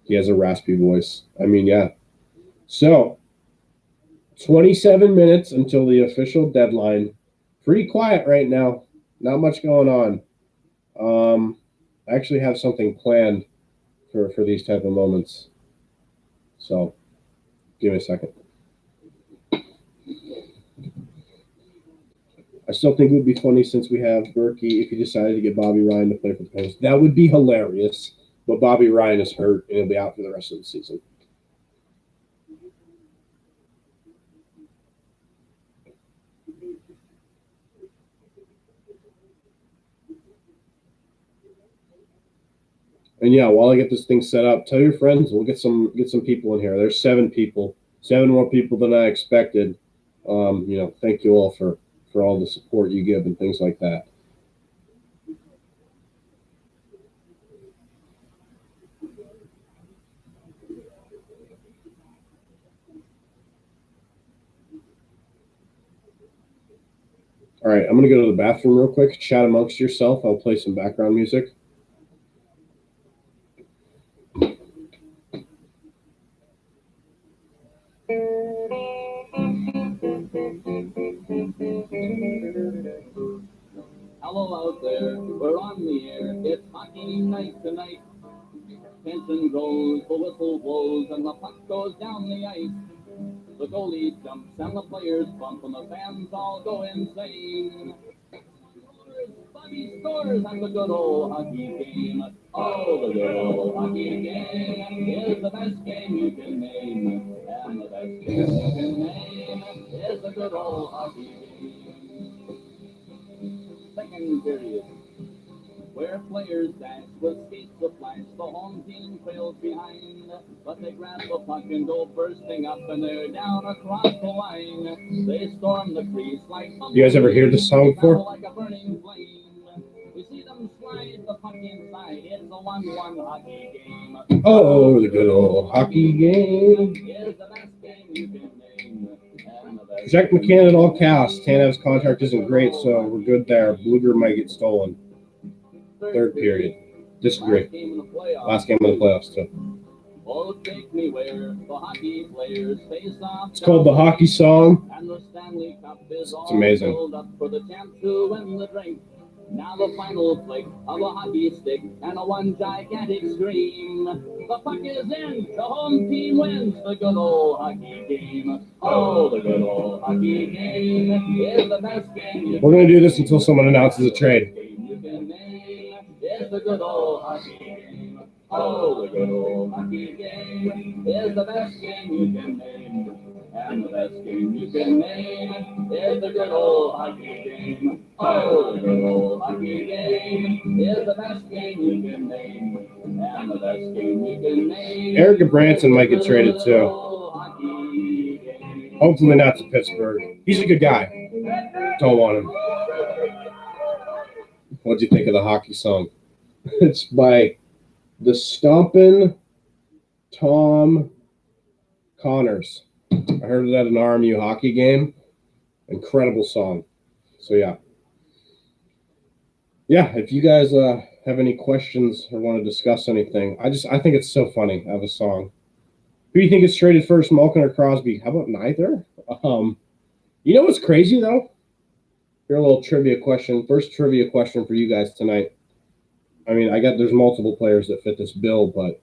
He has a raspy voice. I mean, yeah. So, 27 minutes until the official deadline. Pretty quiet right now. Not much going on. I actually have something planned for these type of moments. So, give me a second. I still think it would be funny since we have Berkey if he decided to get Bobby Ryan to play for the Penguins. That would be hilarious. But Bobby Ryan is hurt and he'll be out for the rest of the season. And yeah, while I get this thing set up, tell your friends. We'll get some people in here. There's 7 people, 7 more people than I expected. Thank you all for all the support you give and things like that. All right, I'm going to go to the bathroom real quick. Chat amongst yourself. I'll play some background music. Hello out there, we're on the air. It's hockey night tonight. Tension grows, the whistle blows, and the puck goes down the ice. The goalie jumps and the players bump and the fans all go insane. Bobby scores and the good old hockey game. Oh, the good old hockey game is the best game you can name. And the best game you can name is the good old hockey game. Second period, where players dash with skates that flash, the home team trails behind, but they grab the puck and go bursting up, and they're down across the line. They storm the crease like you guys ever hear this song before? Like a burning flame. We see them slide the puck inside. It's a 1-1 hockey game. Oh, the good old hockey game. It's the best game you can name. Jack McCann in all casts. Tanev's contract isn't great, so we're good there. Bluger might get stolen. Third period. Disagree. Last game of the playoffs, too. It's called the Hockey Song. It's amazing. Now the final flick of a hockey stick and a one gigantic scream. The puck is in, the home team wins the good old hockey game. Oh, the good old hockey game is the best game. We're going to do this until someone announces a trade. You can name is the good old hockey game. Oh, the good old hockey game is the best game you can name. And the best game you can name is the good old hockey game. Oh, the good old hockey game is the best game you can name. And the best game you can name. Eric Branson might get traded too. Hopefully not to Pittsburgh. He's a good guy. Don't want him. What'd you think of the hockey song? It's by the Stompin' Tom Connors. I heard it at an RMU hockey game. Incredible song. So yeah. Yeah, if you guys have any questions or want to discuss anything, I think it's so funny. I have a song. Who do you think is traded first, Malkin or Crosby? How about neither? You know what's crazy though? Here, a little trivia question. First trivia question for you guys tonight. I mean, there's multiple players that fit this bill, but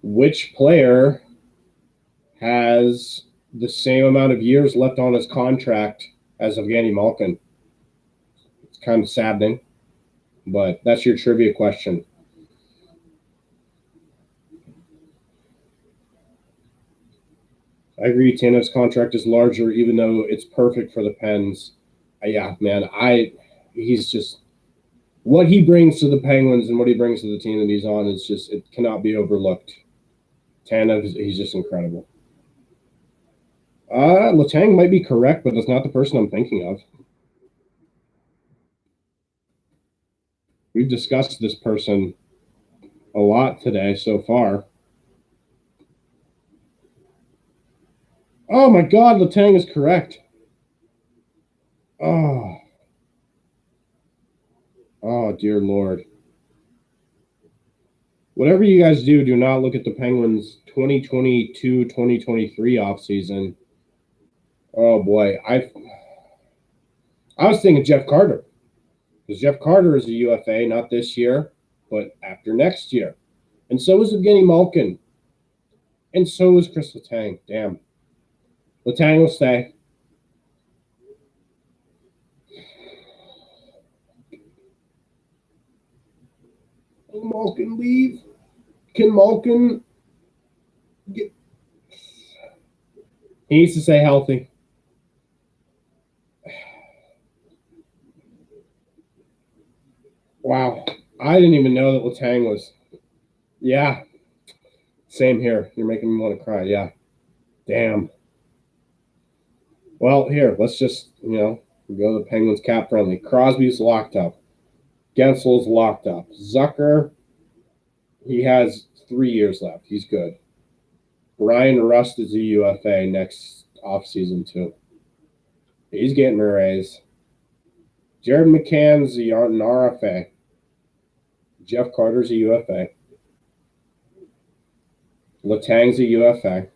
which player has the same amount of years left on his contract as Evgeny Malkin? It's kind of saddening, but that's your trivia question. I agree, Tanev's contract is larger, even though it's perfect for the Pens. Yeah, man, he's just what he brings to the Penguins and what he brings to the team that he's on is just, it cannot be overlooked. Tanev, he's just incredible. Letang might be correct, but that's not the person I'm thinking of. We've discussed this person a lot today so far. Oh my God, Letang is correct. Oh, dear Lord. Whatever you guys do not look at the Penguins 2022-2023 offseason. Oh boy, I was thinking Jeff Carter. Because Jeff Carter is a UFA, not this year, but after next year. And so is Evgeny Malkin. And so is Chris Letang. Damn. Letang will stay. Will Malkin leave? Can Malkin get... He needs to stay healthy. Wow. I didn't even know that Letang was... Yeah. Same here. You're making me want to cry. Yeah. Damn. Well, here, let's just, go to the Penguins cap friendly. Crosby's locked up. Gensel's locked up. Zucker, he has 3 years left. He's good. Brian Rust is a UFA next offseason, too. He's getting a raise. Jared McCann's an RFA. Jeff Carter's a UFA. Letang's a UFA.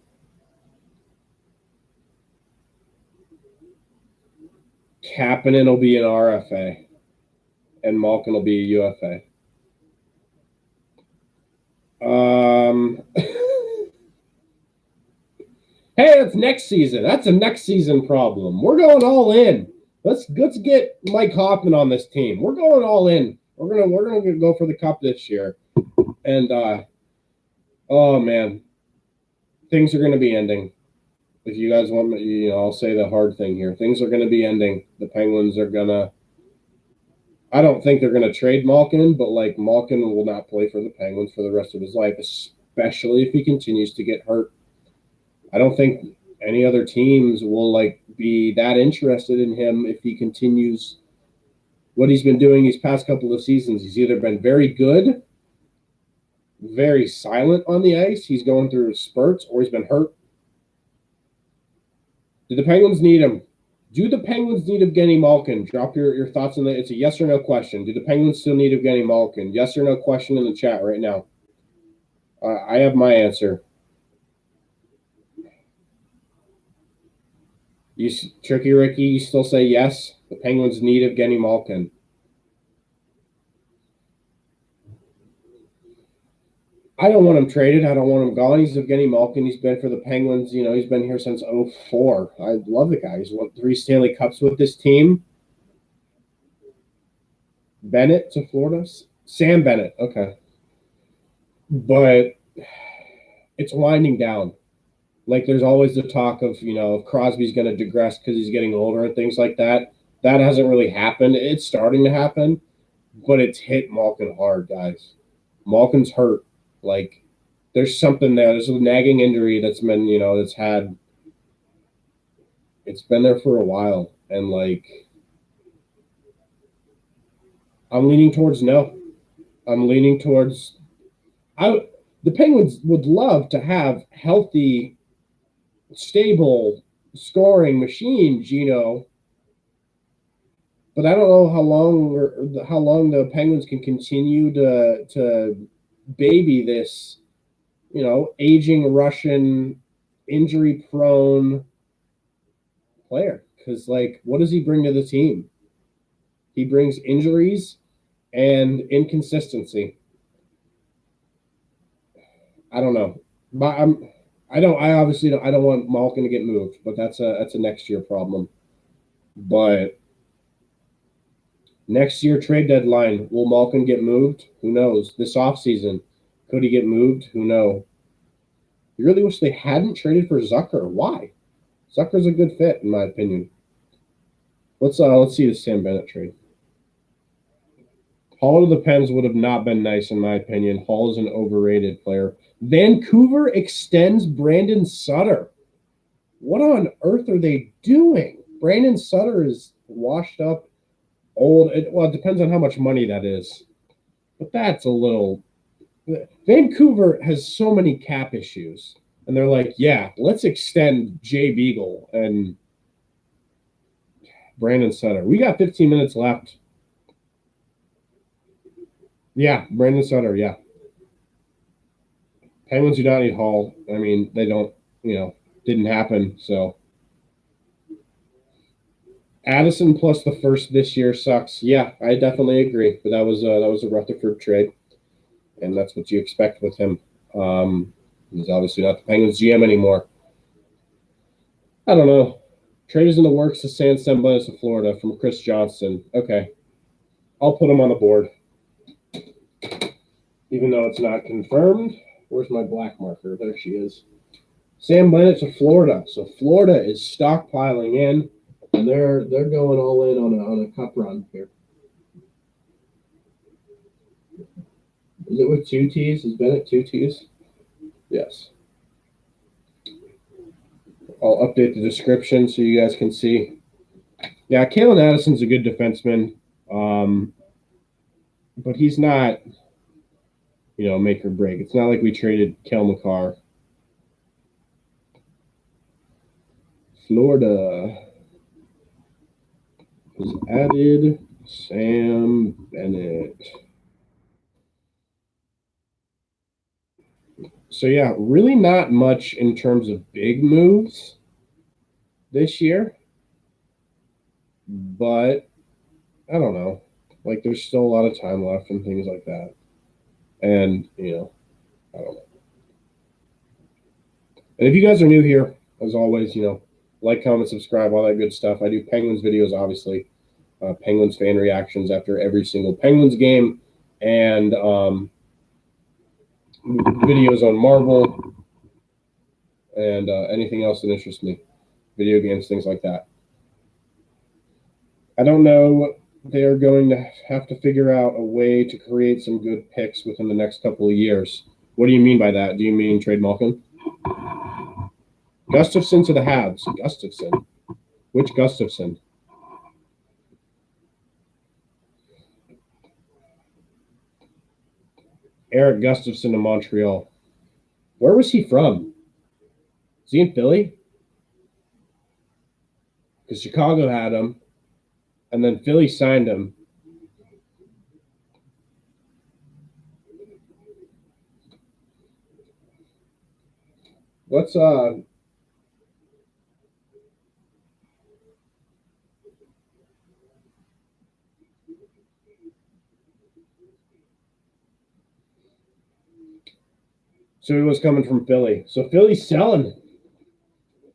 Kapanen will be an RFA. And Malkin will be a UFA. Hey, that's next season. That's a next season problem. We're going all in. Let's get Mike Hoffman on this team. We're going all in. We're gonna go for the cup this year. And oh man, things are gonna be ending. If you guys want me, I'll say the hard thing here. Things are gonna be ending. The Penguins are gonna. I don't think they're gonna trade Malkin, but Malkin will not play for the Penguins for the rest of his life, especially if he continues to get hurt. I don't think any other teams will be that interested in him if he continues what he's been doing these past couple of seasons. He's either been very good, very silent on the ice, he's going through spurts, or he's been hurt. Do the Penguins need him? Do the Penguins need Evgeny Malkin? Drop your thoughts on that. It's a yes or no question. Do the Penguins still need Evgeny Malkin? Yes or no question in the chat right now. I have my answer. Tricky Ricky, you still say yes? The Penguins need Evgeny Malkin. I don't want him traded. I don't want him gone. He's Evgeny Malkin. He's been for the Penguins. He's been here since 2004. I love the guy. He's won 3 Stanley Cups with this team. Bennett to Florida? Sam Bennett. Okay. But it's winding down. There's always the talk of, if Crosby's going to digress because he's getting older and things like that. That hasn't really happened. It's starting to happen, but it's hit Malkin hard, guys. Malkin's hurt. There's something there. There's a nagging injury that's been, it's been there for a while. And, I'm leaning towards no. I'm leaning towards the Penguins would love to have healthy, stable scoring machines, but I don't know how long the Penguins can continue to baby this, aging Russian, injury prone player. Because what does he bring to the team? He brings injuries and inconsistency. I don't know, but I don't want Malkin to get moved, but that's a next year problem. But next year trade deadline, will Malkin get moved? Who knows? This offseason, could he get moved? Who knows? You really wish they hadn't traded for Zucker. Why? Zucker's a good fit, in my opinion. Let's see the Sam Bennett trade. Hall to the Pens would have not been nice, in my opinion. Hall is an overrated player. Vancouver extends Brandon Sutter. What on earth are they doing? Brandon Sutter is washed up, old. It depends on how much money that is. But that's a little... Vancouver has so many cap issues. And they're like, yeah, let's extend Jay Beagle and Brandon Sutter. We got 15 minutes left. Yeah, Brandon Sutter, yeah. Penguins do not need Hall. I mean, they don't, didn't happen, so. Addison plus the first this year sucks. Yeah, I definitely agree. But that was a Rutherford trade, and that's what you expect with him. He's obviously not the Penguins GM anymore. I don't know. Trade is in the works to San Semblance of Florida from Chris Johnson. Okay. I'll put him on the board. Even though it's not confirmed. Where's my black marker? There she is. Sam Bennett to Florida. So Florida is stockpiling in, and they're going all in on a cup run here. Is it with 2 T's? Is Bennett 2 T's? Yes. I'll update the description so you guys can see. Yeah, Kalen Addison's a good defenseman, but he's not, make or break. It's not like we traded Kel McCarr. Florida has added Sam Bennett. So, yeah, really not much in terms of big moves this year. But, I don't know. There's still a lot of time left and things like that. And, I don't know. And if you guys are new here, as always, like, comment, subscribe, all that good stuff. I do Penguins videos, obviously. Penguins fan reactions after every single Penguins game. And videos on Marvel and anything else that interests me. Video games, things like that. I don't know. They are going to have to figure out a way to create some good picks within the next couple of years. What do you mean by that? Do you mean trade Malkin? Gustafson to the Habs. Gustafson. Which Gustafson? Eric Gustafson to Montreal. Where was he from? Is he in Philly? Because Chicago had him, and then Philly signed him. What's So he was coming from Philly. So Philly's selling.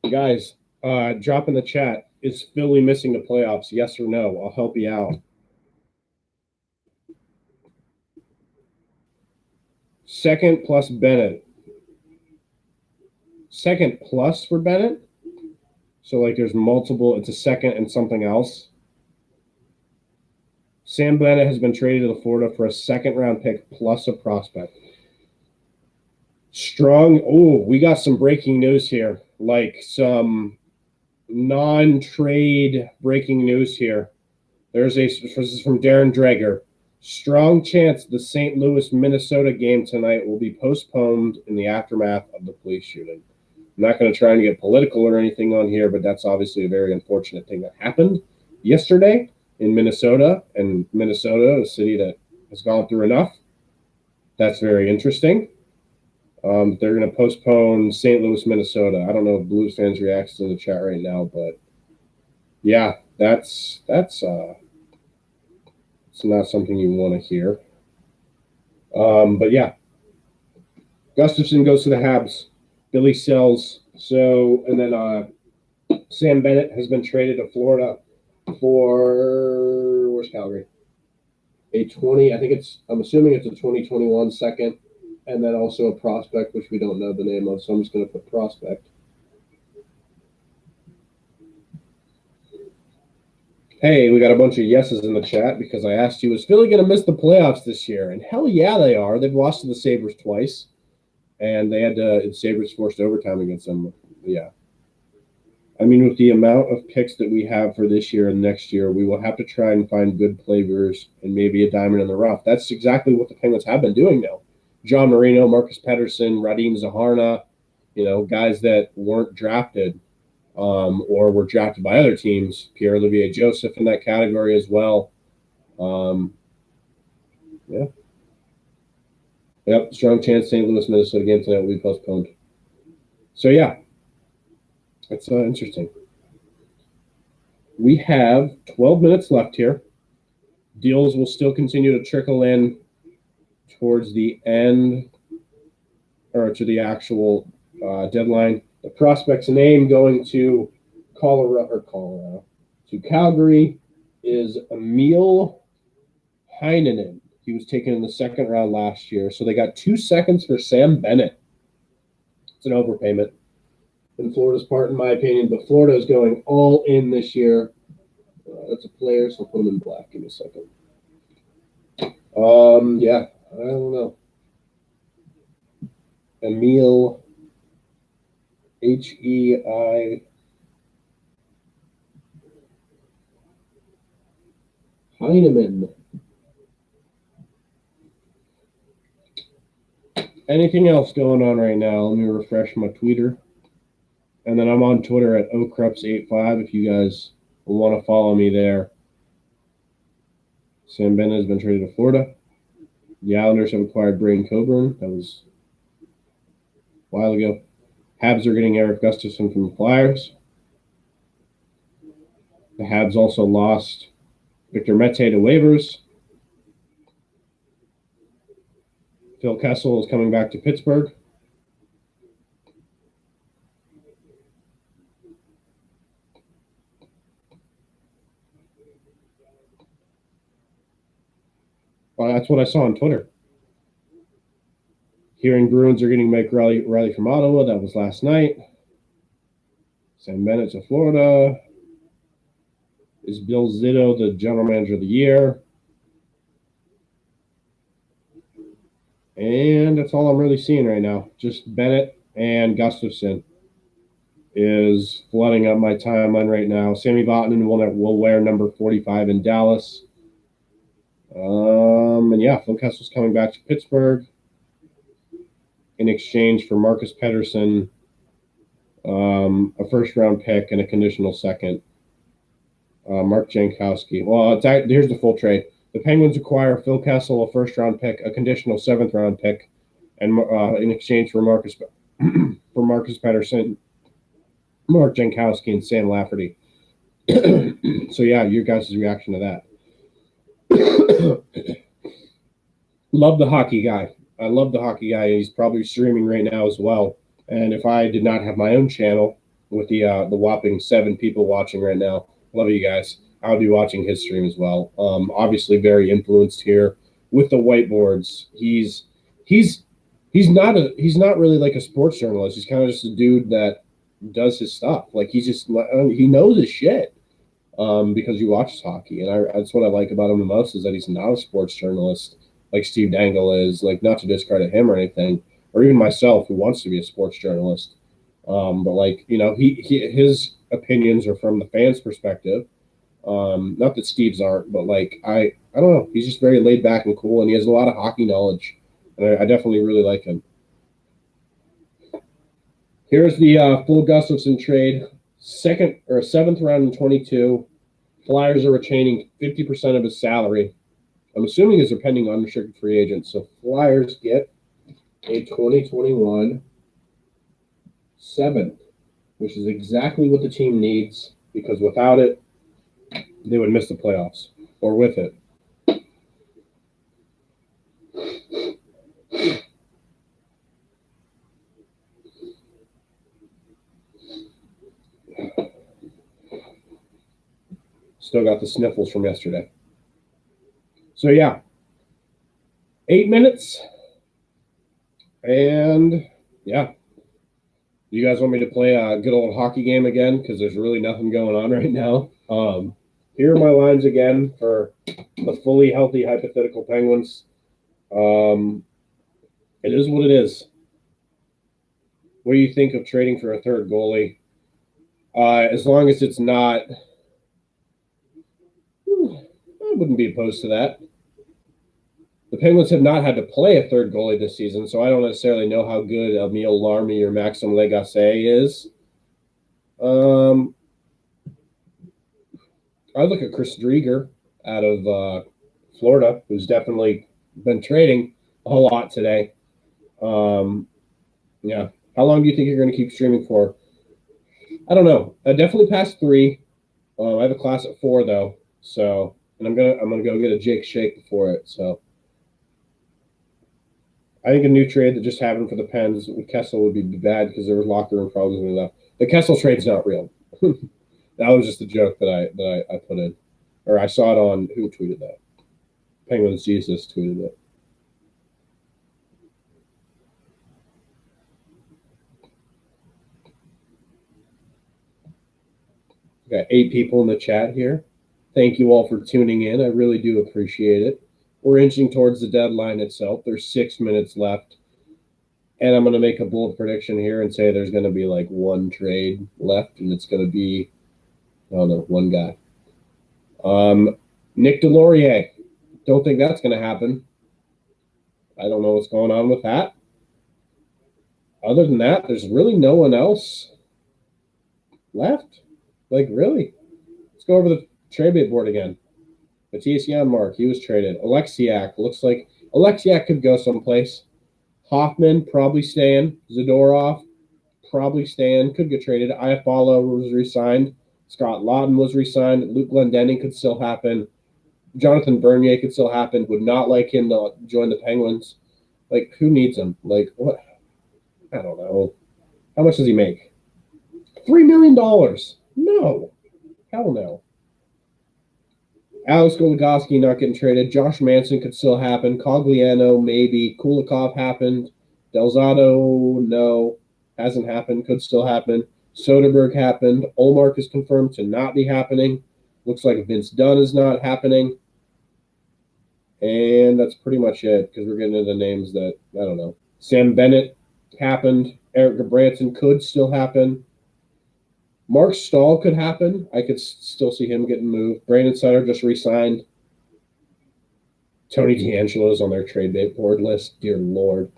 Guys, drop in the chat. Is Philly missing the playoffs? Yes or no? I'll help you out. Second plus Bennett. Second plus for Bennett? So, there's multiple. It's a second and something else. Sam Bennett has been traded to Florida for a second-round pick plus a prospect. Strong. Oh, we got some breaking news here. Some non-trade breaking news here. This is from Darren Dreger. Strong chance the St. Louis, Minnesota game tonight will be postponed in the aftermath of the police shooting. I'm not going to try and get political or anything on here, but that's obviously a very unfortunate thing that happened yesterday in Minnesota. And Minnesota, a city that has gone through enough. That's very interesting. They're going to postpone St. Louis, Minnesota. I don't know if Blues fans reacts in the chat right now, but yeah, that's it's not something you want to hear. But yeah, Gustafson goes to the Habs. Billy sells. So, and then Sam Bennett has been traded to Florida for, where's Calgary? I'm assuming it's a 2021 second, and then also a prospect, which we don't know the name of, so I'm just going to put prospect. Hey, we got a bunch of yeses in the chat because I asked you, is Philly going to miss the playoffs this year? And hell yeah, they are. They've lost to the Sabres twice, and they had Sabres forced overtime against them. Yeah. I mean, with the amount of picks that we have for this year and next year, we will have to try and find good players and maybe a diamond in the rough. That's exactly what the Penguins have been doing now. John Marino, Marcus Pettersson, Radim Zaharna, guys that weren't drafted or were drafted by other teams. Pierre-Olivier Joseph in that category as well. Yeah. Yep, strong chance St. Louis, Minnesota game tonight will be postponed. So, yeah. That's interesting. We have 12 minutes left here. Deals will still continue to trickle in towards the end or to the actual deadline. The prospect's name going to Colorado to Calgary is Emil Heineman. He was taken in the second round last year. So they got 2 seconds for Sam Bennett. It's an overpayment in Florida's part, in my opinion, but Florida is going all in this year. That's a player, so I'll put him in black. Give me a second. Yeah, I don't know. Emil, H-E-I, Heineman. Anything else going on right now? Let me refresh my Twitter. And then I'm on Twitter at okrups85 if you guys want to follow me there. Sam Bennett has been traded to Florida. The Islanders have acquired Braden Coburn. That was a while ago. Habs are getting Eric Gustafson from the Flyers. The Habs also lost Victor Mete to waivers. Phil Kessel is coming back to Pittsburgh. Well, that's what I saw on Twitter. Hearing Bruins are getting Mike Rielly from Ottawa. That was last night. Sam Bennett to Florida. Is Bill Zito the general manager of the year? And that's all I'm really seeing right now. Just Bennett and Gustafson is flooding up my timeline right now. Sammy Vatanen will wear number 45 in Dallas. And yeah, Phil Kessel's coming back to Pittsburgh in exchange for Marcus Pettersson, a first-round pick, and a conditional second. Mark Jankowski. Well, here's the full trade. The Penguins acquire Phil Kessel, a first-round pick, a conditional seventh-round pick, and in exchange for Marcus Pettersson, Mark Jankowski, and Sam Lafferty. So yeah, your guys' reaction to that. Love the hockey guy. I love the hockey guy. He's probably streaming right now as well. And if I did not have my own channel with the whopping 7 people watching right now, love you guys, I would be watching his stream as well. Obviously very influenced here with the whiteboards. He's not really like a sports journalist. He's kind of just a dude that does his stuff. Like he knows his shit. Because he watches hockey, and that's what I like about him the most, is that he's not a sports journalist like Steve Dangle is. Like, not to discredit him or anything, or even myself who wants to be a sports journalist. But like, his opinions are from the fans' perspective, Not that Steve's aren't, but like I don't know. He's just very laid back and cool, and he has a lot of hockey knowledge, and I definitely really like him. Here's the full Gustafson trade, seventh round in 22. Flyers are retaining 50% of his salary. I'm assuming he's a pending unrestricted free agent. So Flyers get a 2021 seventh, which is exactly what the team needs, because without it, they would miss the playoffs, or with it. Still got the sniffles from yesterday. So yeah, 8 minutes. And yeah, you guys want me to play a good old hockey game again? Because there's really nothing going on right now. Here are my lines again for the fully healthy hypothetical Penguins. It is what it is. What do you think of trading for a third goalie? As long as it's not, I wouldn't be opposed to that. The Penguins have not had to play a third goalie this season, so I don't necessarily know how good Emil Larmy or Maxim Lagacé is. I look at Chris Drieger out of Florida, who's definitely been trading a whole lot today. Yeah. How long do you think you're going to keep streaming for? I don't know. Definitely past 3. I have a class at 4 though, so and I'm gonna go get a Jake Shake before it. So I think a new trade that just happened for the Pens with Kessel would be bad because there was locker room problems when he left. The Kessel trade's not real. That was just a joke that I put in, or I saw it on who tweeted that. Penguins Jesus tweeted it. We got 8 people in the chat here. Thank you all for tuning in. I really do appreciate it. We're inching towards the deadline itself. There's 6 minutes left. And I'm going to make a bold prediction here and say there's going to be like one trade left, and it's going to be, I don't know, one guy. Nick Delorier. Don't think that's going to happen. I don't know what's going on with that. Other than that, there's really no one else left. Like, really? Let's go over the trade bait board again. Matthias Janmark, he was traded. Alexiak, looks like Alexiak could go someplace. Hoffman, probably staying. Zadorov, probably staying. Could get traded. Iafallo was re-signed. Scott Lawton was re-signed. Luke Glendening could still happen. Jonathan Bernier could still happen. Would not like him to join the Penguins. Like, who needs him? Like, what? I don't know. How much does he make? $3 million. No. Hell no. Alex Goligoski not getting traded. Josh Manson could still happen. Cogliano, maybe. Kulikov happened. Delzato, no. Hasn't happened. Could still happen. Soderberg happened. Olmark is confirmed to not be happening. Looks like Vince Dunn is not happening. And that's pretty much it, because we're getting into the names that, I don't know. Sam Bennett happened. Eric Gabranson could still happen. Mark Stahl could happen. I could still see him getting moved. Brandon Sutter just re-signed. Tony DeAngelo's on their trade bait board list. Dear Lord.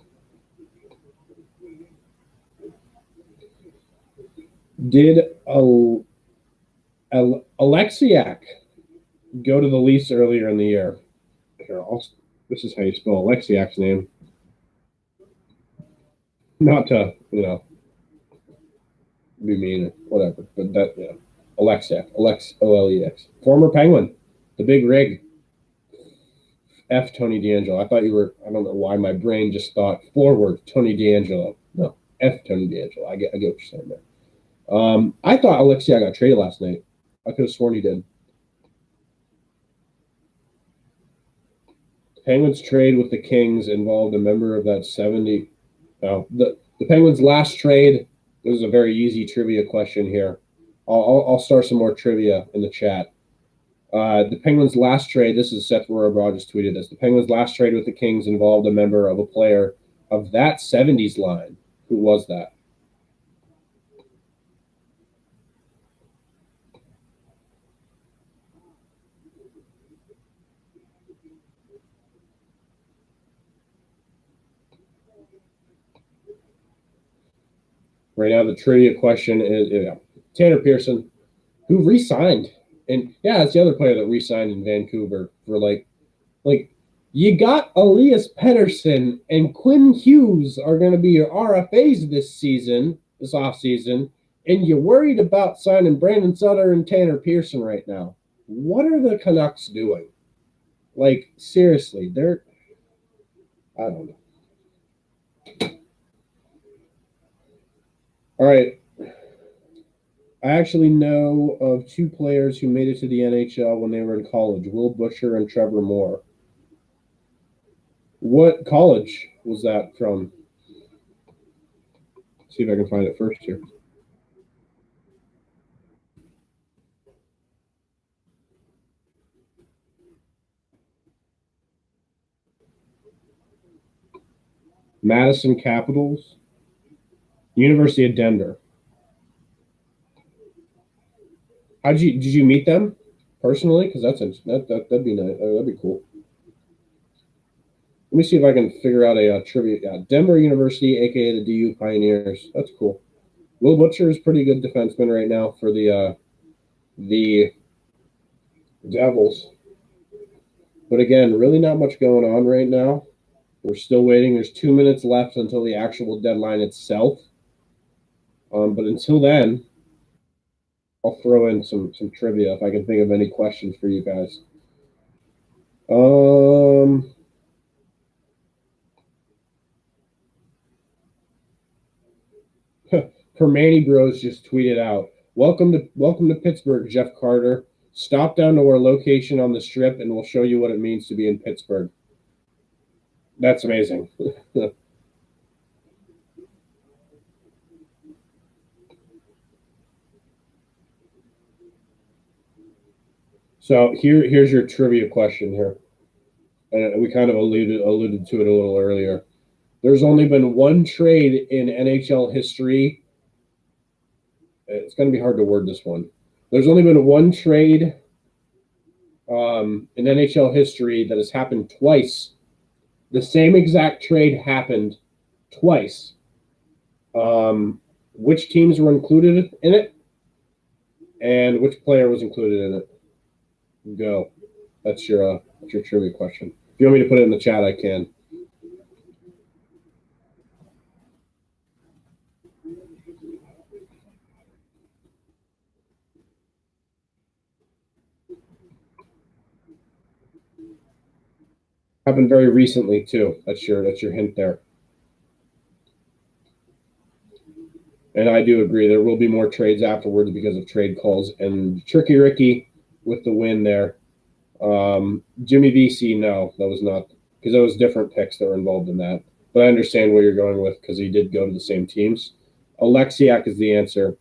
Did Alexiak go to the Leafs earlier in the year? Here, this is how you spell Alexiak's name. Not to, be mean or whatever, but that, Alexiak, Olex, former Penguin, the big rig. F Tony DeAngelo. I thought you were, I don't know why my brain just thought forward Tony DeAngelo. No, F Tony DeAngelo. I get what you're saying there. I thought Alexiak got traded last night. I could have sworn he did. Penguins trade with the Kings involved a member of that 70. No, the Penguins' last trade. This is a very easy trivia question here. I'll start some more trivia in the chat. The Penguins' last trade. This is Seth Rohrabaugh just tweeted this. The Penguins' last trade with the Kings involved a member of a player of that 70s line. Who was that? Right now, the trivia question is Tanner Pearson, who re-signed. And, yeah, it's the other player that re-signed in Vancouver for, like you got Elias Pettersson and Quinn Hughes are going to be your RFAs this offseason, and you're worried about signing Brandon Sutter and Tanner Pearson right now. What are the Canucks doing? Like, seriously, I don't know. All right. I actually know of two players who made it to the NHL when they were in college, Will Busher and Trevor Moore. What college was that from? See if I can find it first here. Madison Capitals, University of Denver. Did you meet them personally? Because that'd be nice. That'd be cool. Let me see if I can figure out a trivia. Yeah, Denver University, aka the DU Pioneers. That's cool. Will Butcher is pretty good defenseman right now for the Devils. But again, really not much going on right now. We're still waiting. There's 2 minutes left until the actual deadline itself. But until then, I'll throw in some trivia if I can think of any questions for you guys. Permani Bros just tweeted out, welcome to Pittsburgh, Jeff Carter. Stop down to our location on the strip and we'll show you what it means to be in Pittsburgh. That's amazing. So here's your trivia question here. And we kind of alluded to it a little earlier. There's only been one trade in NHL history. It's going to be hard to word this one. There's only been one trade in NHL history that has happened twice. The same exact trade happened twice. Which teams were included in it? And which player was included in it? Go. That's your trivia question. If you want me to put it in the chat, I can. Happened very recently too. That's your hint there. And I do agree there will be more trades afterwards because of trade calls. And Tricky Ricky with the win there. Jimmy VC, no, that was not, because there was different picks that were involved in that. But I understand where you're going with because he did go to the same teams. Oleksiak is the answer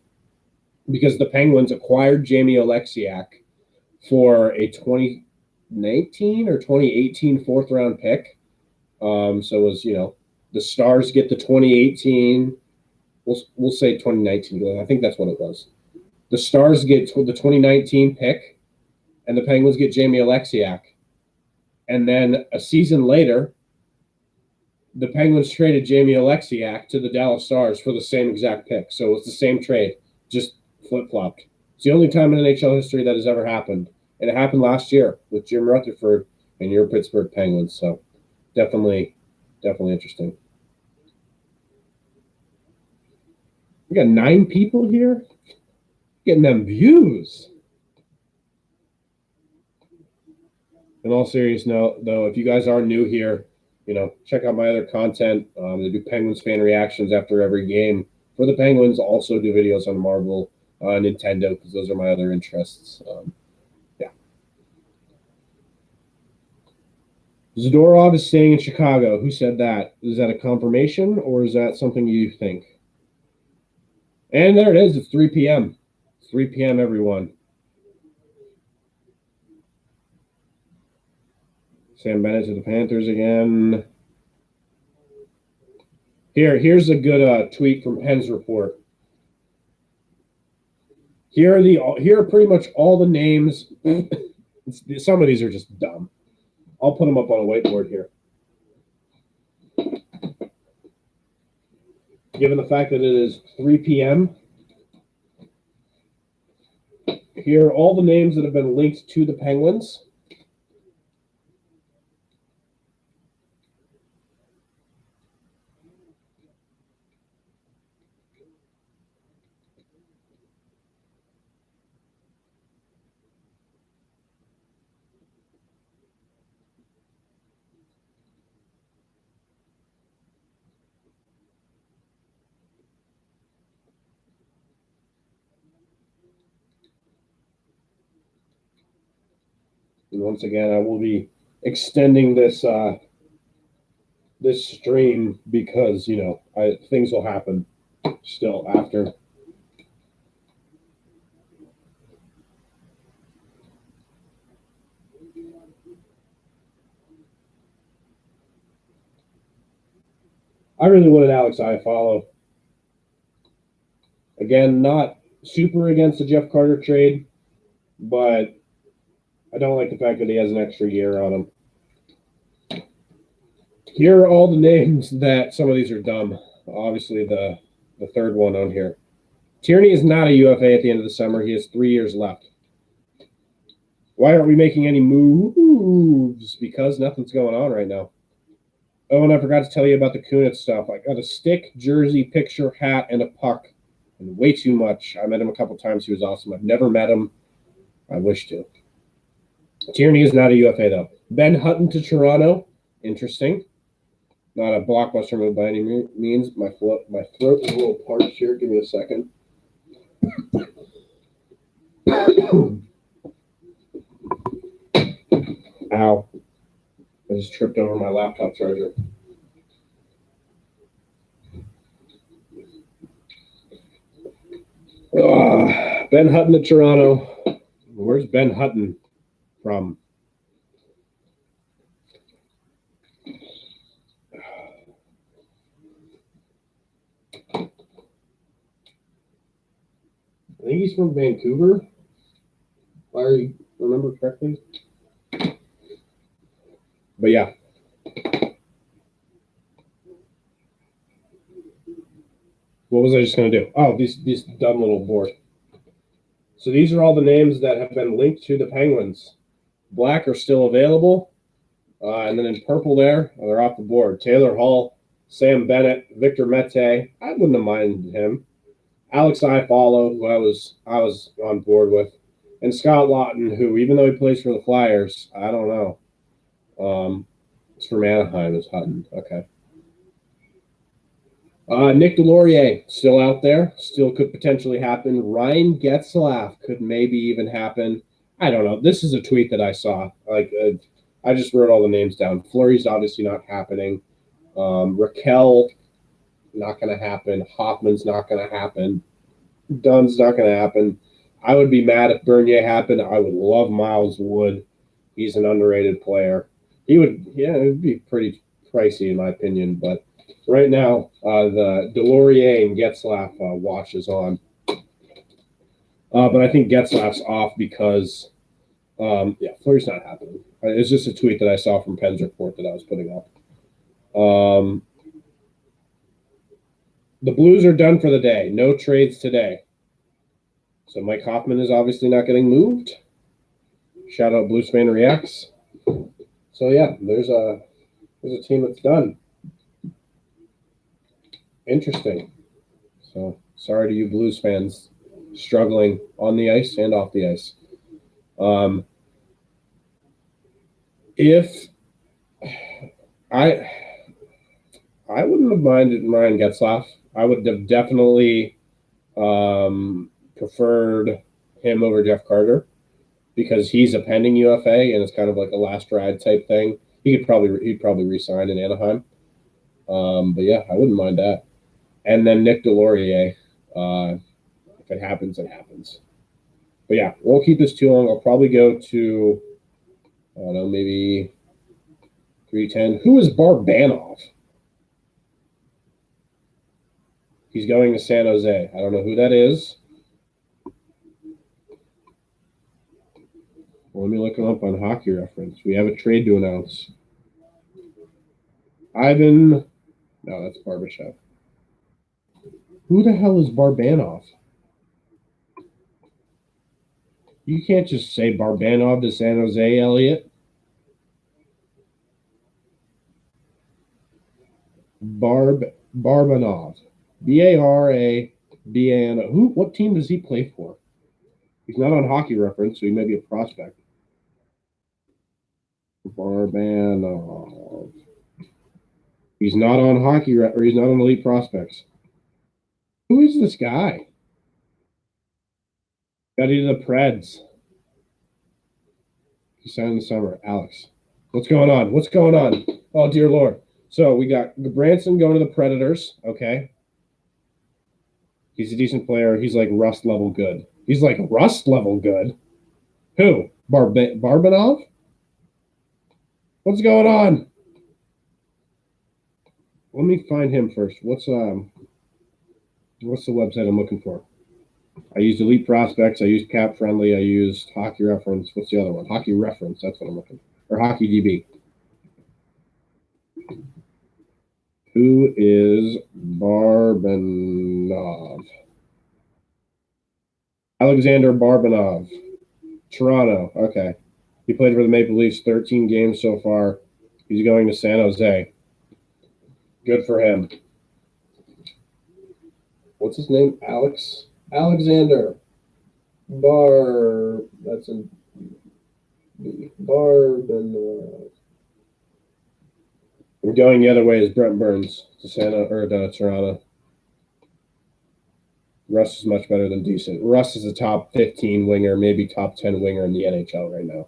because the Penguins acquired Jamie Oleksiak for a 2019 or 2018 fourth round pick. So it was, the Stars get the 2018. We'll say 2019. I think that's what it was. The Stars get the 2019 pick, and the Penguins get Jamie Oleksiak. And then a season later, the Penguins traded Jamie Oleksiak to the Dallas Stars for the same exact pick. So it's the same trade, just flip-flopped. It's the only time in NHL history that has ever happened. And it happened last year with Jim Rutherford and your Pittsburgh Penguins. So definitely interesting. We got 9 people here getting them views. In all seriousness, though, if you guys are new here, check out my other content. They do Penguins fan reactions after every game for the Penguins. Also do videos on Marvel, Nintendo, because those are my other interests. Yeah. Zadorov is staying in Chicago. Who said that? Is that a confirmation or is that something you think? And there it is. It's 3 p.m. 3 p.m., everyone. Sam Bennett to the Panthers again. Here's a good tweet from Penn's report. Here are pretty much all the names. Some of these are just dumb. I'll put them up on a whiteboard here. given the fact that it is 3 p.m., here are all the names that have been linked to the Penguins. And once again, I will be extending this this stream because, you know, things will happen still after. I really wanted Alex Iafallo. Again, not super against the Jeff Carter trade, but I don't like the fact that he has an extra year on him. Here are all the names that some of these are dumb. Obviously, the third one on here. Tierney is not a UFA at the end of the summer. He has 3 years left. Why aren't we making any moves? Because nothing's going on right now. Oh, and I forgot to tell you about the Kunitz stuff. I got a stick, jersey, picture, hat, and a puck. And way too much. I met him a couple times. He was awesome. I've never met him. I wish to. Tierney is not a UFA, though. Ben Hutton to Toronto. Interesting. Not a blockbuster move by any means. My throat is a little parched here. Give me a second. Ow. I just tripped over my laptop charger. Ben Hutton to Toronto. Where's Ben Hutton from? I think he's from Vancouver, if I remember correctly. But yeah. What was I just going to do? Oh, this dumb little board. So these are all the names that have been linked to the Penguins. Black are still available. And then in purple there, they're off the board. Taylor Hall, Sam Bennett, Victor Mete. I wouldn't have minded him. Alex Iafallo, who I was on board with. And Scott Lawton, who, even though he plays for the Flyers, I don't know. It's from Anaheim, is Hutton. Okay. Nick Delorier, still out there. Still could potentially happen. Ryan Getzlaf could maybe even happen. I don't know. This is a tweet that I saw. I just wrote all the names down. Fleury's obviously not happening. Raquel, not going to happen. Hoffman's not going to happen. Dunn's not going to happen. I would be mad if Bernier happened. I would love Miles Wood. He's an underrated player. He would, it would be pretty pricey in my opinion, but right now, the Delorier and Getzlaf wash is on. But I think Getzlaf's off because, Fleury's not happening. It's just a tweet that I saw from Penn's report that I was putting up. The Blues are done for the day. No trades today. So Mike Hoffman is obviously not getting moved. Shout out Blues Fan Reacts. So yeah, there's a team that's done. Interesting. So sorry to you Blues fans struggling on the ice and off the ice. If I wouldn't have minded Ryan Getzlaf. I would have definitely preferred him over Jeff Carter because he's a pending UFA and it's kind of like a last ride type thing. He'd probably re-sign in Anaheim. But yeah, I wouldn't mind that. And then Nick Delorier. If it happens, it happens. But yeah, won't keep this too long. I'll probably go to, I don't know, maybe 310. Who is Barbanov? He's going to San Jose. I don't know who that is. Well, let me look him up on Hockey Reference. We have a trade to announce. Ivan. No, that's Barbashev. Who the hell is Barbanov? You can't just say Barbanov to San Jose, Elliot. Barbanov. Barabano. What team does he play for? He's not on Hockey Reference, so he may be a prospect. Barbanov. He's not on or he's not on Elite Prospects. Who is this guy? Got into the Preds. He signed in the summer. Alex. What's going on? What's going on? Oh, dear Lord. So we got Branson going to the Predators. Okay. He's a decent player. He's like Rust level good. He's like Rust level good. Who? Barbanov? What's going on? Let me find him first. What's the website I'm looking for? I used Elite Prospects. I used Cap Friendly. I used Hockey Reference. What's the other one? Hockey Reference. That's what I'm looking for. Or Hockey DB. Who is Barbanov? Alexander Barbanov. Toronto. Okay. He played for the Maple Leafs 13 games so far. He's going to San Jose. Good for him. What's his name? Alexander That's in Barbanov. We're going the other way is Brent Burns to Toronto. Russ is much better than decent. Russ is a top 15 winger, maybe top 10 winger in the NHL right now.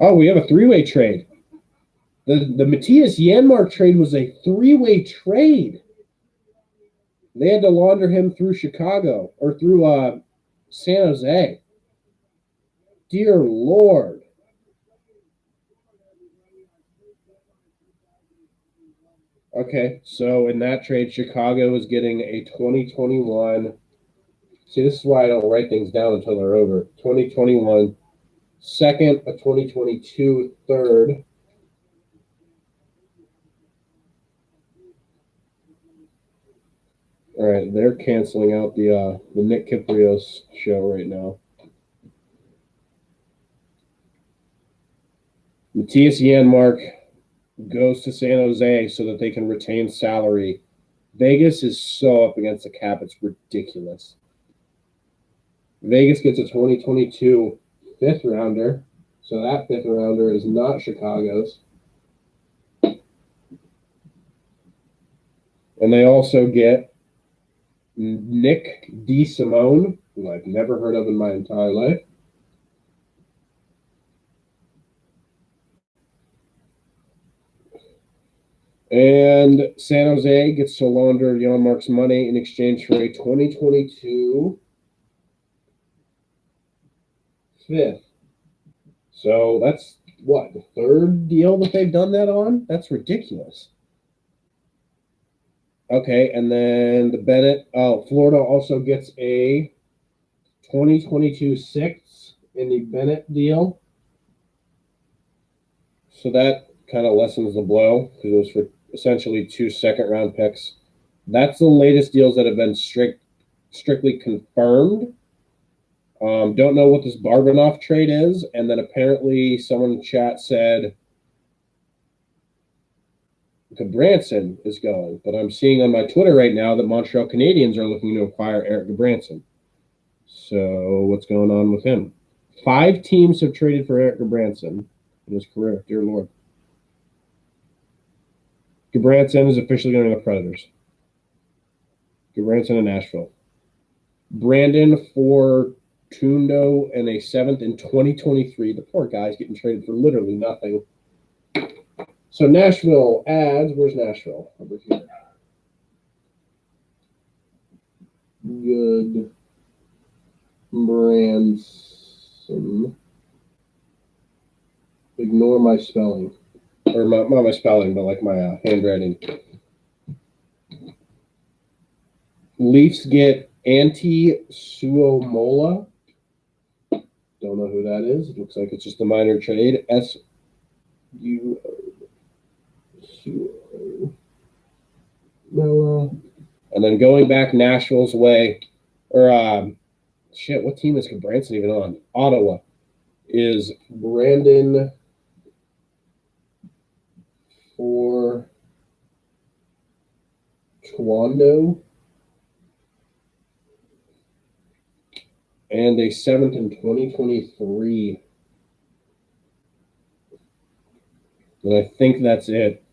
Oh, we have a three-way trade. The Matthias Janmark trade was a three-way trade. They had to launder him through Chicago or through San Jose. Dear Lord. Okay, so in that trade, Chicago is getting a 2021. See, this is why I don't write things down until they're over. 2021 second, a 2022 third. All right, they're canceling out the Nick Kiprios show right now. Matthias Janmark goes to San Jose so that they can retain salary. Vegas is so up against the cap, it's ridiculous. Vegas gets a 2022 fifth rounder, so that fifth rounder is not Chicago's. And they also get Nick DeSimone, who I've never heard of in my entire life. And San Jose gets to launder Janmark's money in exchange for a 2022 fifth. So that's what, the third deal that they've done that on? That's ridiculous. Okay, and then the Bennett. Oh, Florida also gets a 2022 sixth in the Bennett deal. So that kind of lessens the blow because it was for essentially 2 second-round picks. That's the latest deals that have been strictly confirmed. Don't know what this Barbanov trade is. And then apparently someone in chat said Branson is going. But I'm seeing on my Twitter right now that Montreal Canadiens are looking to acquire Eric Branson. So what's going on with him? 5 teams have traded for Eric Branson in his career. Dear Lord. Branson is officially going to the Predators. Branson in Nashville. Brandon Fortuno and a 7th in 2023. The poor guy's getting traded for literally nothing. So Nashville adds, where's Nashville? Over here. Good. Branson. Ignore my spelling. Or not my spelling, but like my handwriting. Leafs get Antti Suomola. Don't know who that is. It looks like it's just a minor trade. And then going back Nashville's way, or what team is Branson even on? Ottawa is Brandon for Toronto. And a 7th in 2023. And I think that's it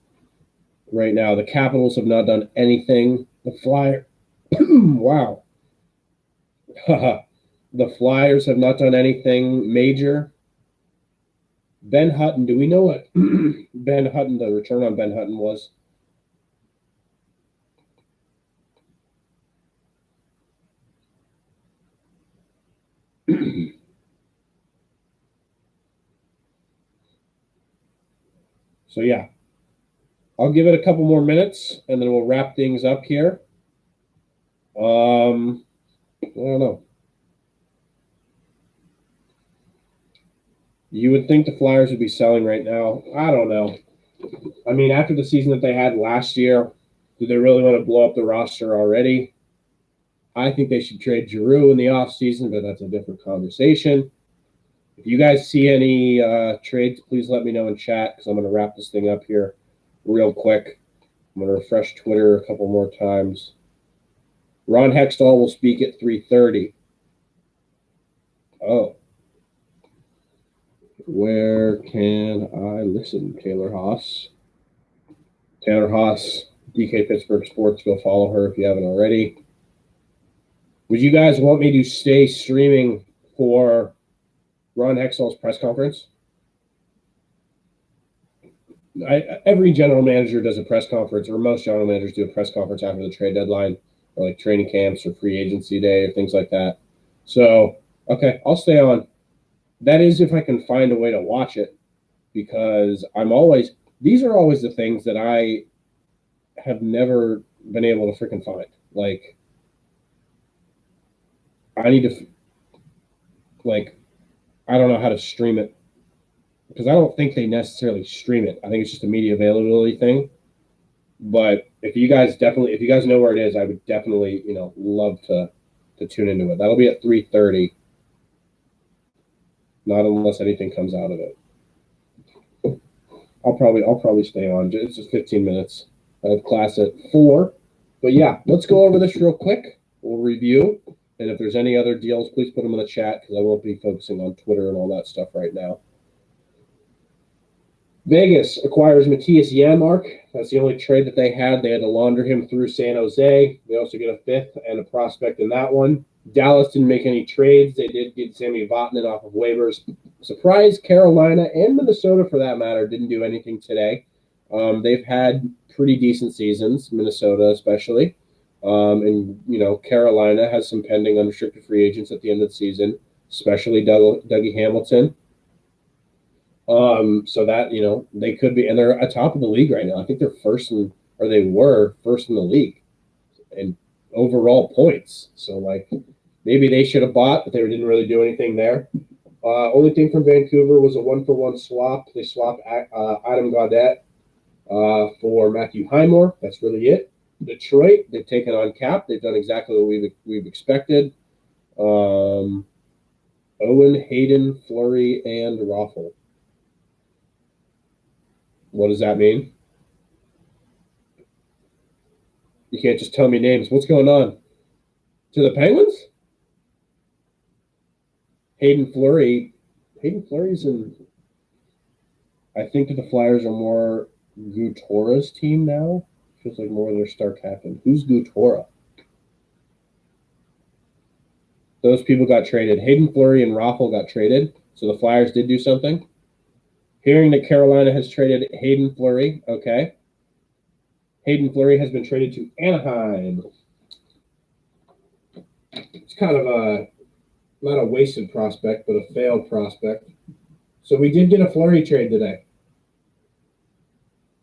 right now. The Capitals have not done anything. The Flyers, wow. The Flyers have not done anything major. Ben Hutton, do we know what Ben Hutton, the return on Ben Hutton was? So, yeah, I'll give it a couple more minutes, and then we'll wrap things up here. I don't know. You would think the Flyers would be selling right now. I don't know. I mean, after the season that they had last year, do they really want to blow up the roster already? I think they should trade Giroux in the offseason, but that's a different conversation. If you guys see any trades, please let me know in chat because I'm going to wrap this thing up here real quick. I'm going to refresh Twitter a couple more times. Ron Hextall will speak at 3:30. Oh. Where can I listen? Taylor Haas, DK Pittsburgh Sports. Go follow her if you haven't already. Would you guys want me to stay streaming for Ron Hextall's press conference? Every general manager does a press conference, or most general managers do a press conference after the trade deadline, or like training camps or free agency day or things like that. So, okay, I'll stay on. That is if I can find a way to watch it, because these are always the things that I have never been able to freaking find. Like, I need to, I don't know how to stream it, because I don't think they necessarily stream it. I think it's just a media availability thing. But if you guys know where it is, I would definitely, love to tune into it. That'll be at 3:30. Not unless anything comes out of it. I'll probably stay on. It's just 15 minutes. I have class at 4. But yeah, let's go over this real quick. We'll review. And if there's any other deals, please put them in the chat because I won't be focusing on Twitter and all that stuff right now. Vegas acquires Matthias Janmark. That's the only trade that they had. They had to launder him through San Jose. They also get a 5th and a prospect in that one. Dallas didn't make any trades. They did get Sammy Vatanen off of waivers. Surprise, Carolina and Minnesota, for that matter, didn't do anything today. They've had pretty decent seasons, Minnesota especially. And, Carolina has some pending unrestricted free agents at the end of the season, especially Dougie Hamilton. So that, they could be, and they're atop of the league right now. I think they're they were first in the league in overall points. So, maybe they should have bought, but they didn't really do anything there. Only thing from Vancouver was a 1-for-1 swap. They swapped Adam Gaudette for Matthew Highmore. That's really it. Detroit, they've taken on cap. They've done exactly what we've expected. Owen, Haydn, Fleury, and Raffle. What does that mean? You can't just tell me names. What's going on? To the Penguins? Haydn Fleury's in. I think that the Flyers are more Gutora's team now. Feels like more of their star captain. Who's Gutora? Those people got traded. Haydn Fleury and Raffle got traded. So the Flyers did do something. Hearing that Carolina has traded Haydn Fleury. Okay. Haydn Fleury has been traded to Anaheim. It's kind of not a wasted prospect, but a failed prospect. So we did get a Fleury trade today,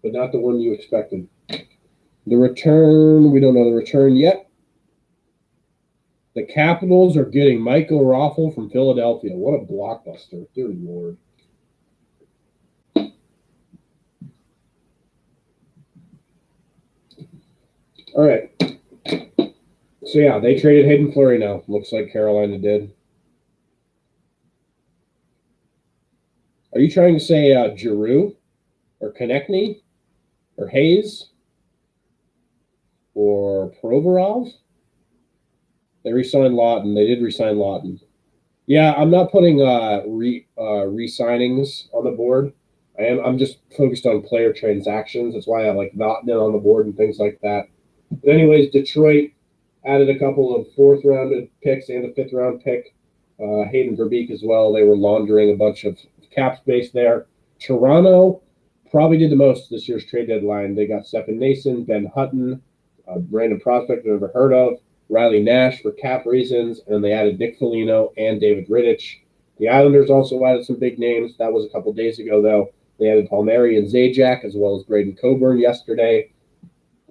but not the one you expected. The return, we don't know the return yet. The Capitals are getting Michael Raffle from Philadelphia. What a blockbuster. Dear Lord. All right. So, yeah, they traded Haydn Fleury now. Looks like Carolina did. Are you trying to say Giroux or Konechny or Hayes or Provorov? They re-signed Lawton. They did re-sign Lawton. Yeah, I'm not putting re-signings on the board. I'm just focused on player transactions. That's why I like Lawton on the board and things like that. But anyways, Detroit added a couple of fourth-round picks and a fifth-round pick. Hayden Verbeek as well. They were laundering a bunch of cap space there. Toronto probably did the most this year's trade deadline. They got Stephen Mason, Ben Hutton, a random prospect I've never heard of, Riley Nash for cap reasons, and they added Nick Foligno and David Rittich. The Islanders also added some big names. That was a couple days ago, though. They added Palmieri and Zajac, as well as Braden Coburn yesterday.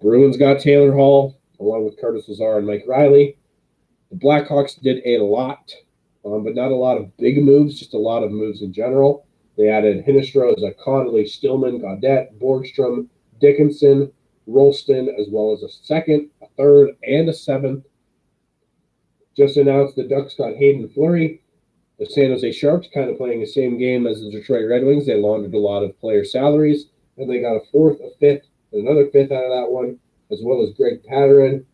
Bruins got Taylor Hall, along with Curtis Lazar and Mike Rielly. The Blackhawks did a lot, but not a lot of big moves, just a lot of moves in general. They added Hinostroza, Connolly, Stillman, Gaudette, Borgstrom, Dickinson, Rolston, as well as a second, a third, and a seventh. Just announced the Ducks got Haydn Fleury. The San Jose Sharks kind of playing the same game as the Detroit Red Wings. They laundered a lot of player salaries, and they got a fourth, a fifth, and another fifth out of that one, as well as Greg Patterin,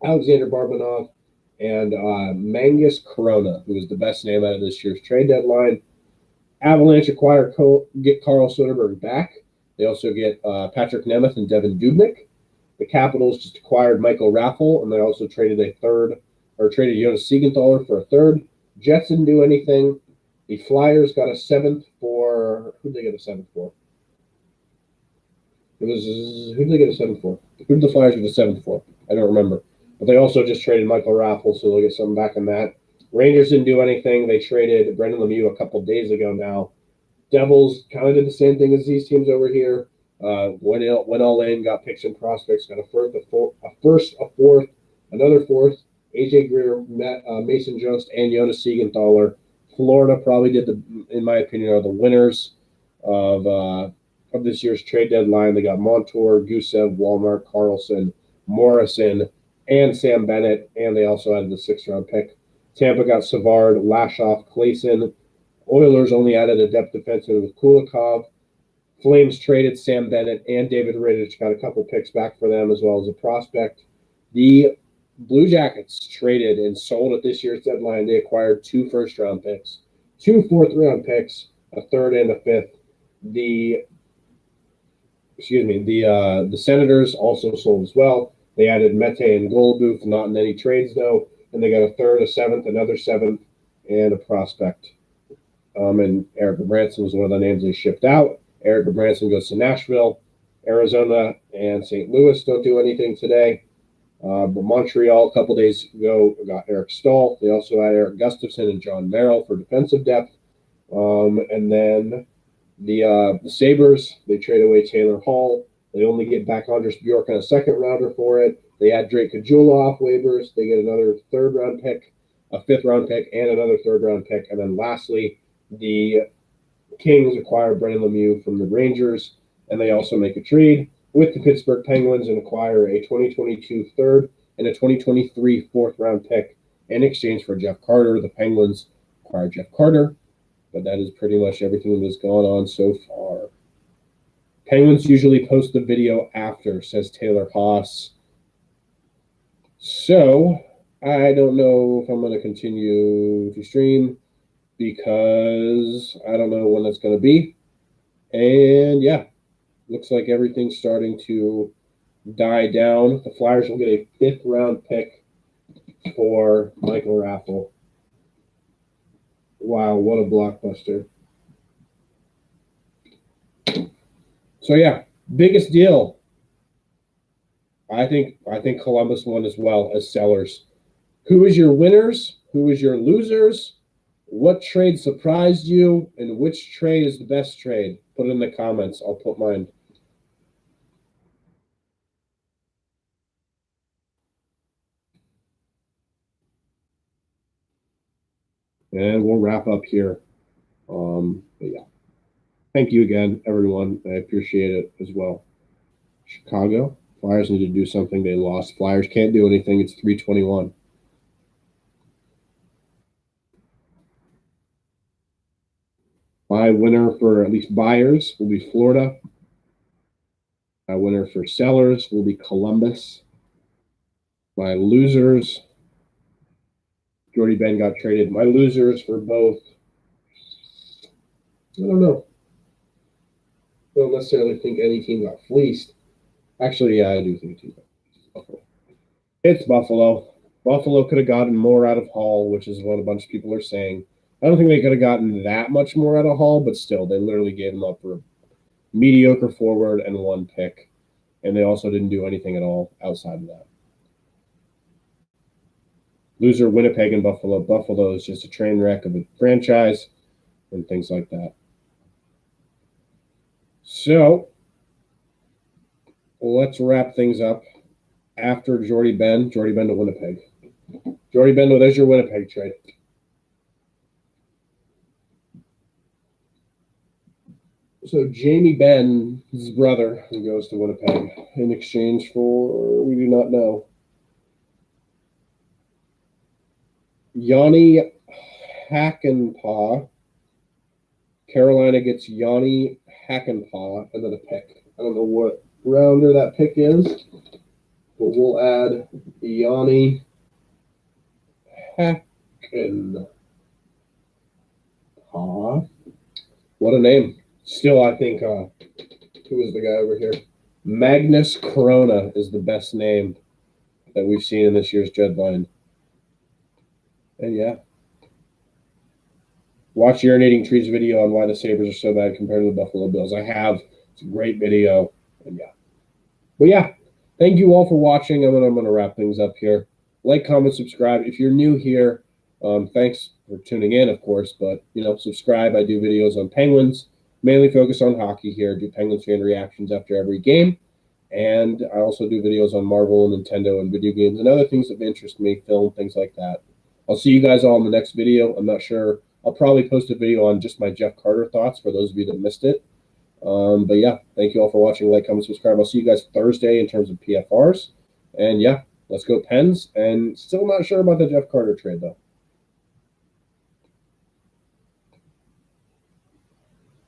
Alexander Barbanov, and Mangus Corona, who was the best name out of this year's trade deadline. Avalanche get Carl Soderberg back. They also get Patrick Nemeth and Devan Dubnyk. The Capitals just acquired Michael Raffle, and they also traded traded Jonas Siegenthaler for a third. Jets didn't do anything. The Flyers got a seventh for who did they get a seventh for? Who did they get a seventh for? Who did the Flyers get a seventh for? I don't remember. But they also just traded Michael Raffle, so they'll get something back on that. Rangers didn't do anything. They traded Brendan Lemieux a couple days ago now. Devils kind of did the same thing as these teams over here. Went all in, got picks and prospects, got a first, a fourth, another fourth. AJ Greer, Mason Jost, and Jonas Siegenthaler. Florida probably did in my opinion, are the winners of this year's trade deadline. They got Montour, Gusev, Walmart, Carlson, Morrison, and Sam Bennett, and they also added the sixth-round pick. Tampa got Savard, Lashoff, Clayson. Oilers only added a depth defenseman with Kulikov. Flames traded Sam Bennett and David Rittich, got a couple picks back for them as well as a prospect. The Blue Jackets traded and sold at this year's deadline. They acquired 2 first-round picks, 2 fourth-round picks, a third and a fifth. The Senators also sold as well. They added Mete and Goldbooth, not in any trades though, and they got a third, a seventh, another seventh, and a prospect. And Eric Branson was one of the names they shipped out. Eric Branson goes to Nashville. Arizona and St. Louis don't do anything today. But Montreal, a couple days ago, got Eric Stahl. They also had Eric Gustafson and John Merrill for defensive depth. And then the Sabres, they trade away Taylor Hall. They only get back Andreas Bjork on a second rounder for it. They add Drake Cagguila off waivers. They get another third-round pick, a fifth-round pick, and another third-round pick. And then lastly, the Kings acquire Brendan Lemieux from the Rangers, and they also make a trade with the Pittsburgh Penguins and acquire a 2022 third and a 2023 fourth-round pick in exchange for Jeff Carter. The Penguins acquire Jeff Carter, but that is pretty much everything that has gone on so far. Penguins usually post the video after, says Taylor Haas. So I don't know if I'm going to continue to stream because I don't know when that's going to be. And yeah, looks like everything's starting to die down. The Flyers will get a fifth-round pick for Michael Raffle. Wow, what a blockbuster. So yeah, biggest deal. I think Columbus won as well as sellers. Who is your winners? Who is your losers? What trade surprised you? And which trade is the best trade? Put it in the comments. I'll put mine. And we'll wrap up here. But yeah. Thank you again, everyone. I appreciate it as well. Chicago Flyers need to do something. They lost. Flyers can't do anything. It's 3:21. My winner for at least buyers will be Florida. My winner for sellers will be Columbus. My losers, Jordy Ben got traded. My losers for both, I don't know. I don't necessarily think any team got fleeced. Actually, yeah, I do think a team got fleeced. Buffalo. It's Buffalo. Buffalo could have gotten more out of Hall, which is what a bunch of people are saying. I don't think they could have gotten that much more out of Hall, but still, they literally gave him up for a mediocre forward and 1 pick. And they also didn't do anything at all outside of that. Loser, Winnipeg and Buffalo. Buffalo is just a train wreck of a franchise and things like that. So, let's wrap things up after Jordy Ben to Winnipeg. Jordy Ben, there's your Winnipeg trade. So Jamie Benn's brother goes to Winnipeg in exchange for, we do not know. Jani Hakanpaa. Carolina gets Jani Hakanpaa and then a pick. I don't know what rounder that pick is, but we'll add Jani Hakanpaa. What a name. Still, I think, who is the guy over here? Magnus Corona is the best name that we've seen in this year's deadline. And yeah. Watch Urinating Trees video on why the Sabres are so bad compared to the Buffalo Bills. I have. It's a great video. And yeah. But yeah, thank you all for watching. I'm gonna wrap things up here. Like, comment, subscribe. If you're new here, thanks for tuning in, of course. But, subscribe. I do videos on Penguins. Mainly focus on hockey here. Do Penguins fan reactions after every game. And I also do videos on Marvel and Nintendo and video games and other things that interest me, film, things like that. I'll see you guys all in the next video. I'm not sure. I'll probably post a video on just my Jeff Carter thoughts for those of you that missed it. But yeah, thank you all for watching. Like, comment, subscribe. I'll see you guys Thursday in terms of PFRs. And yeah, let's go Pens. And still not sure about the Jeff Carter trade, though.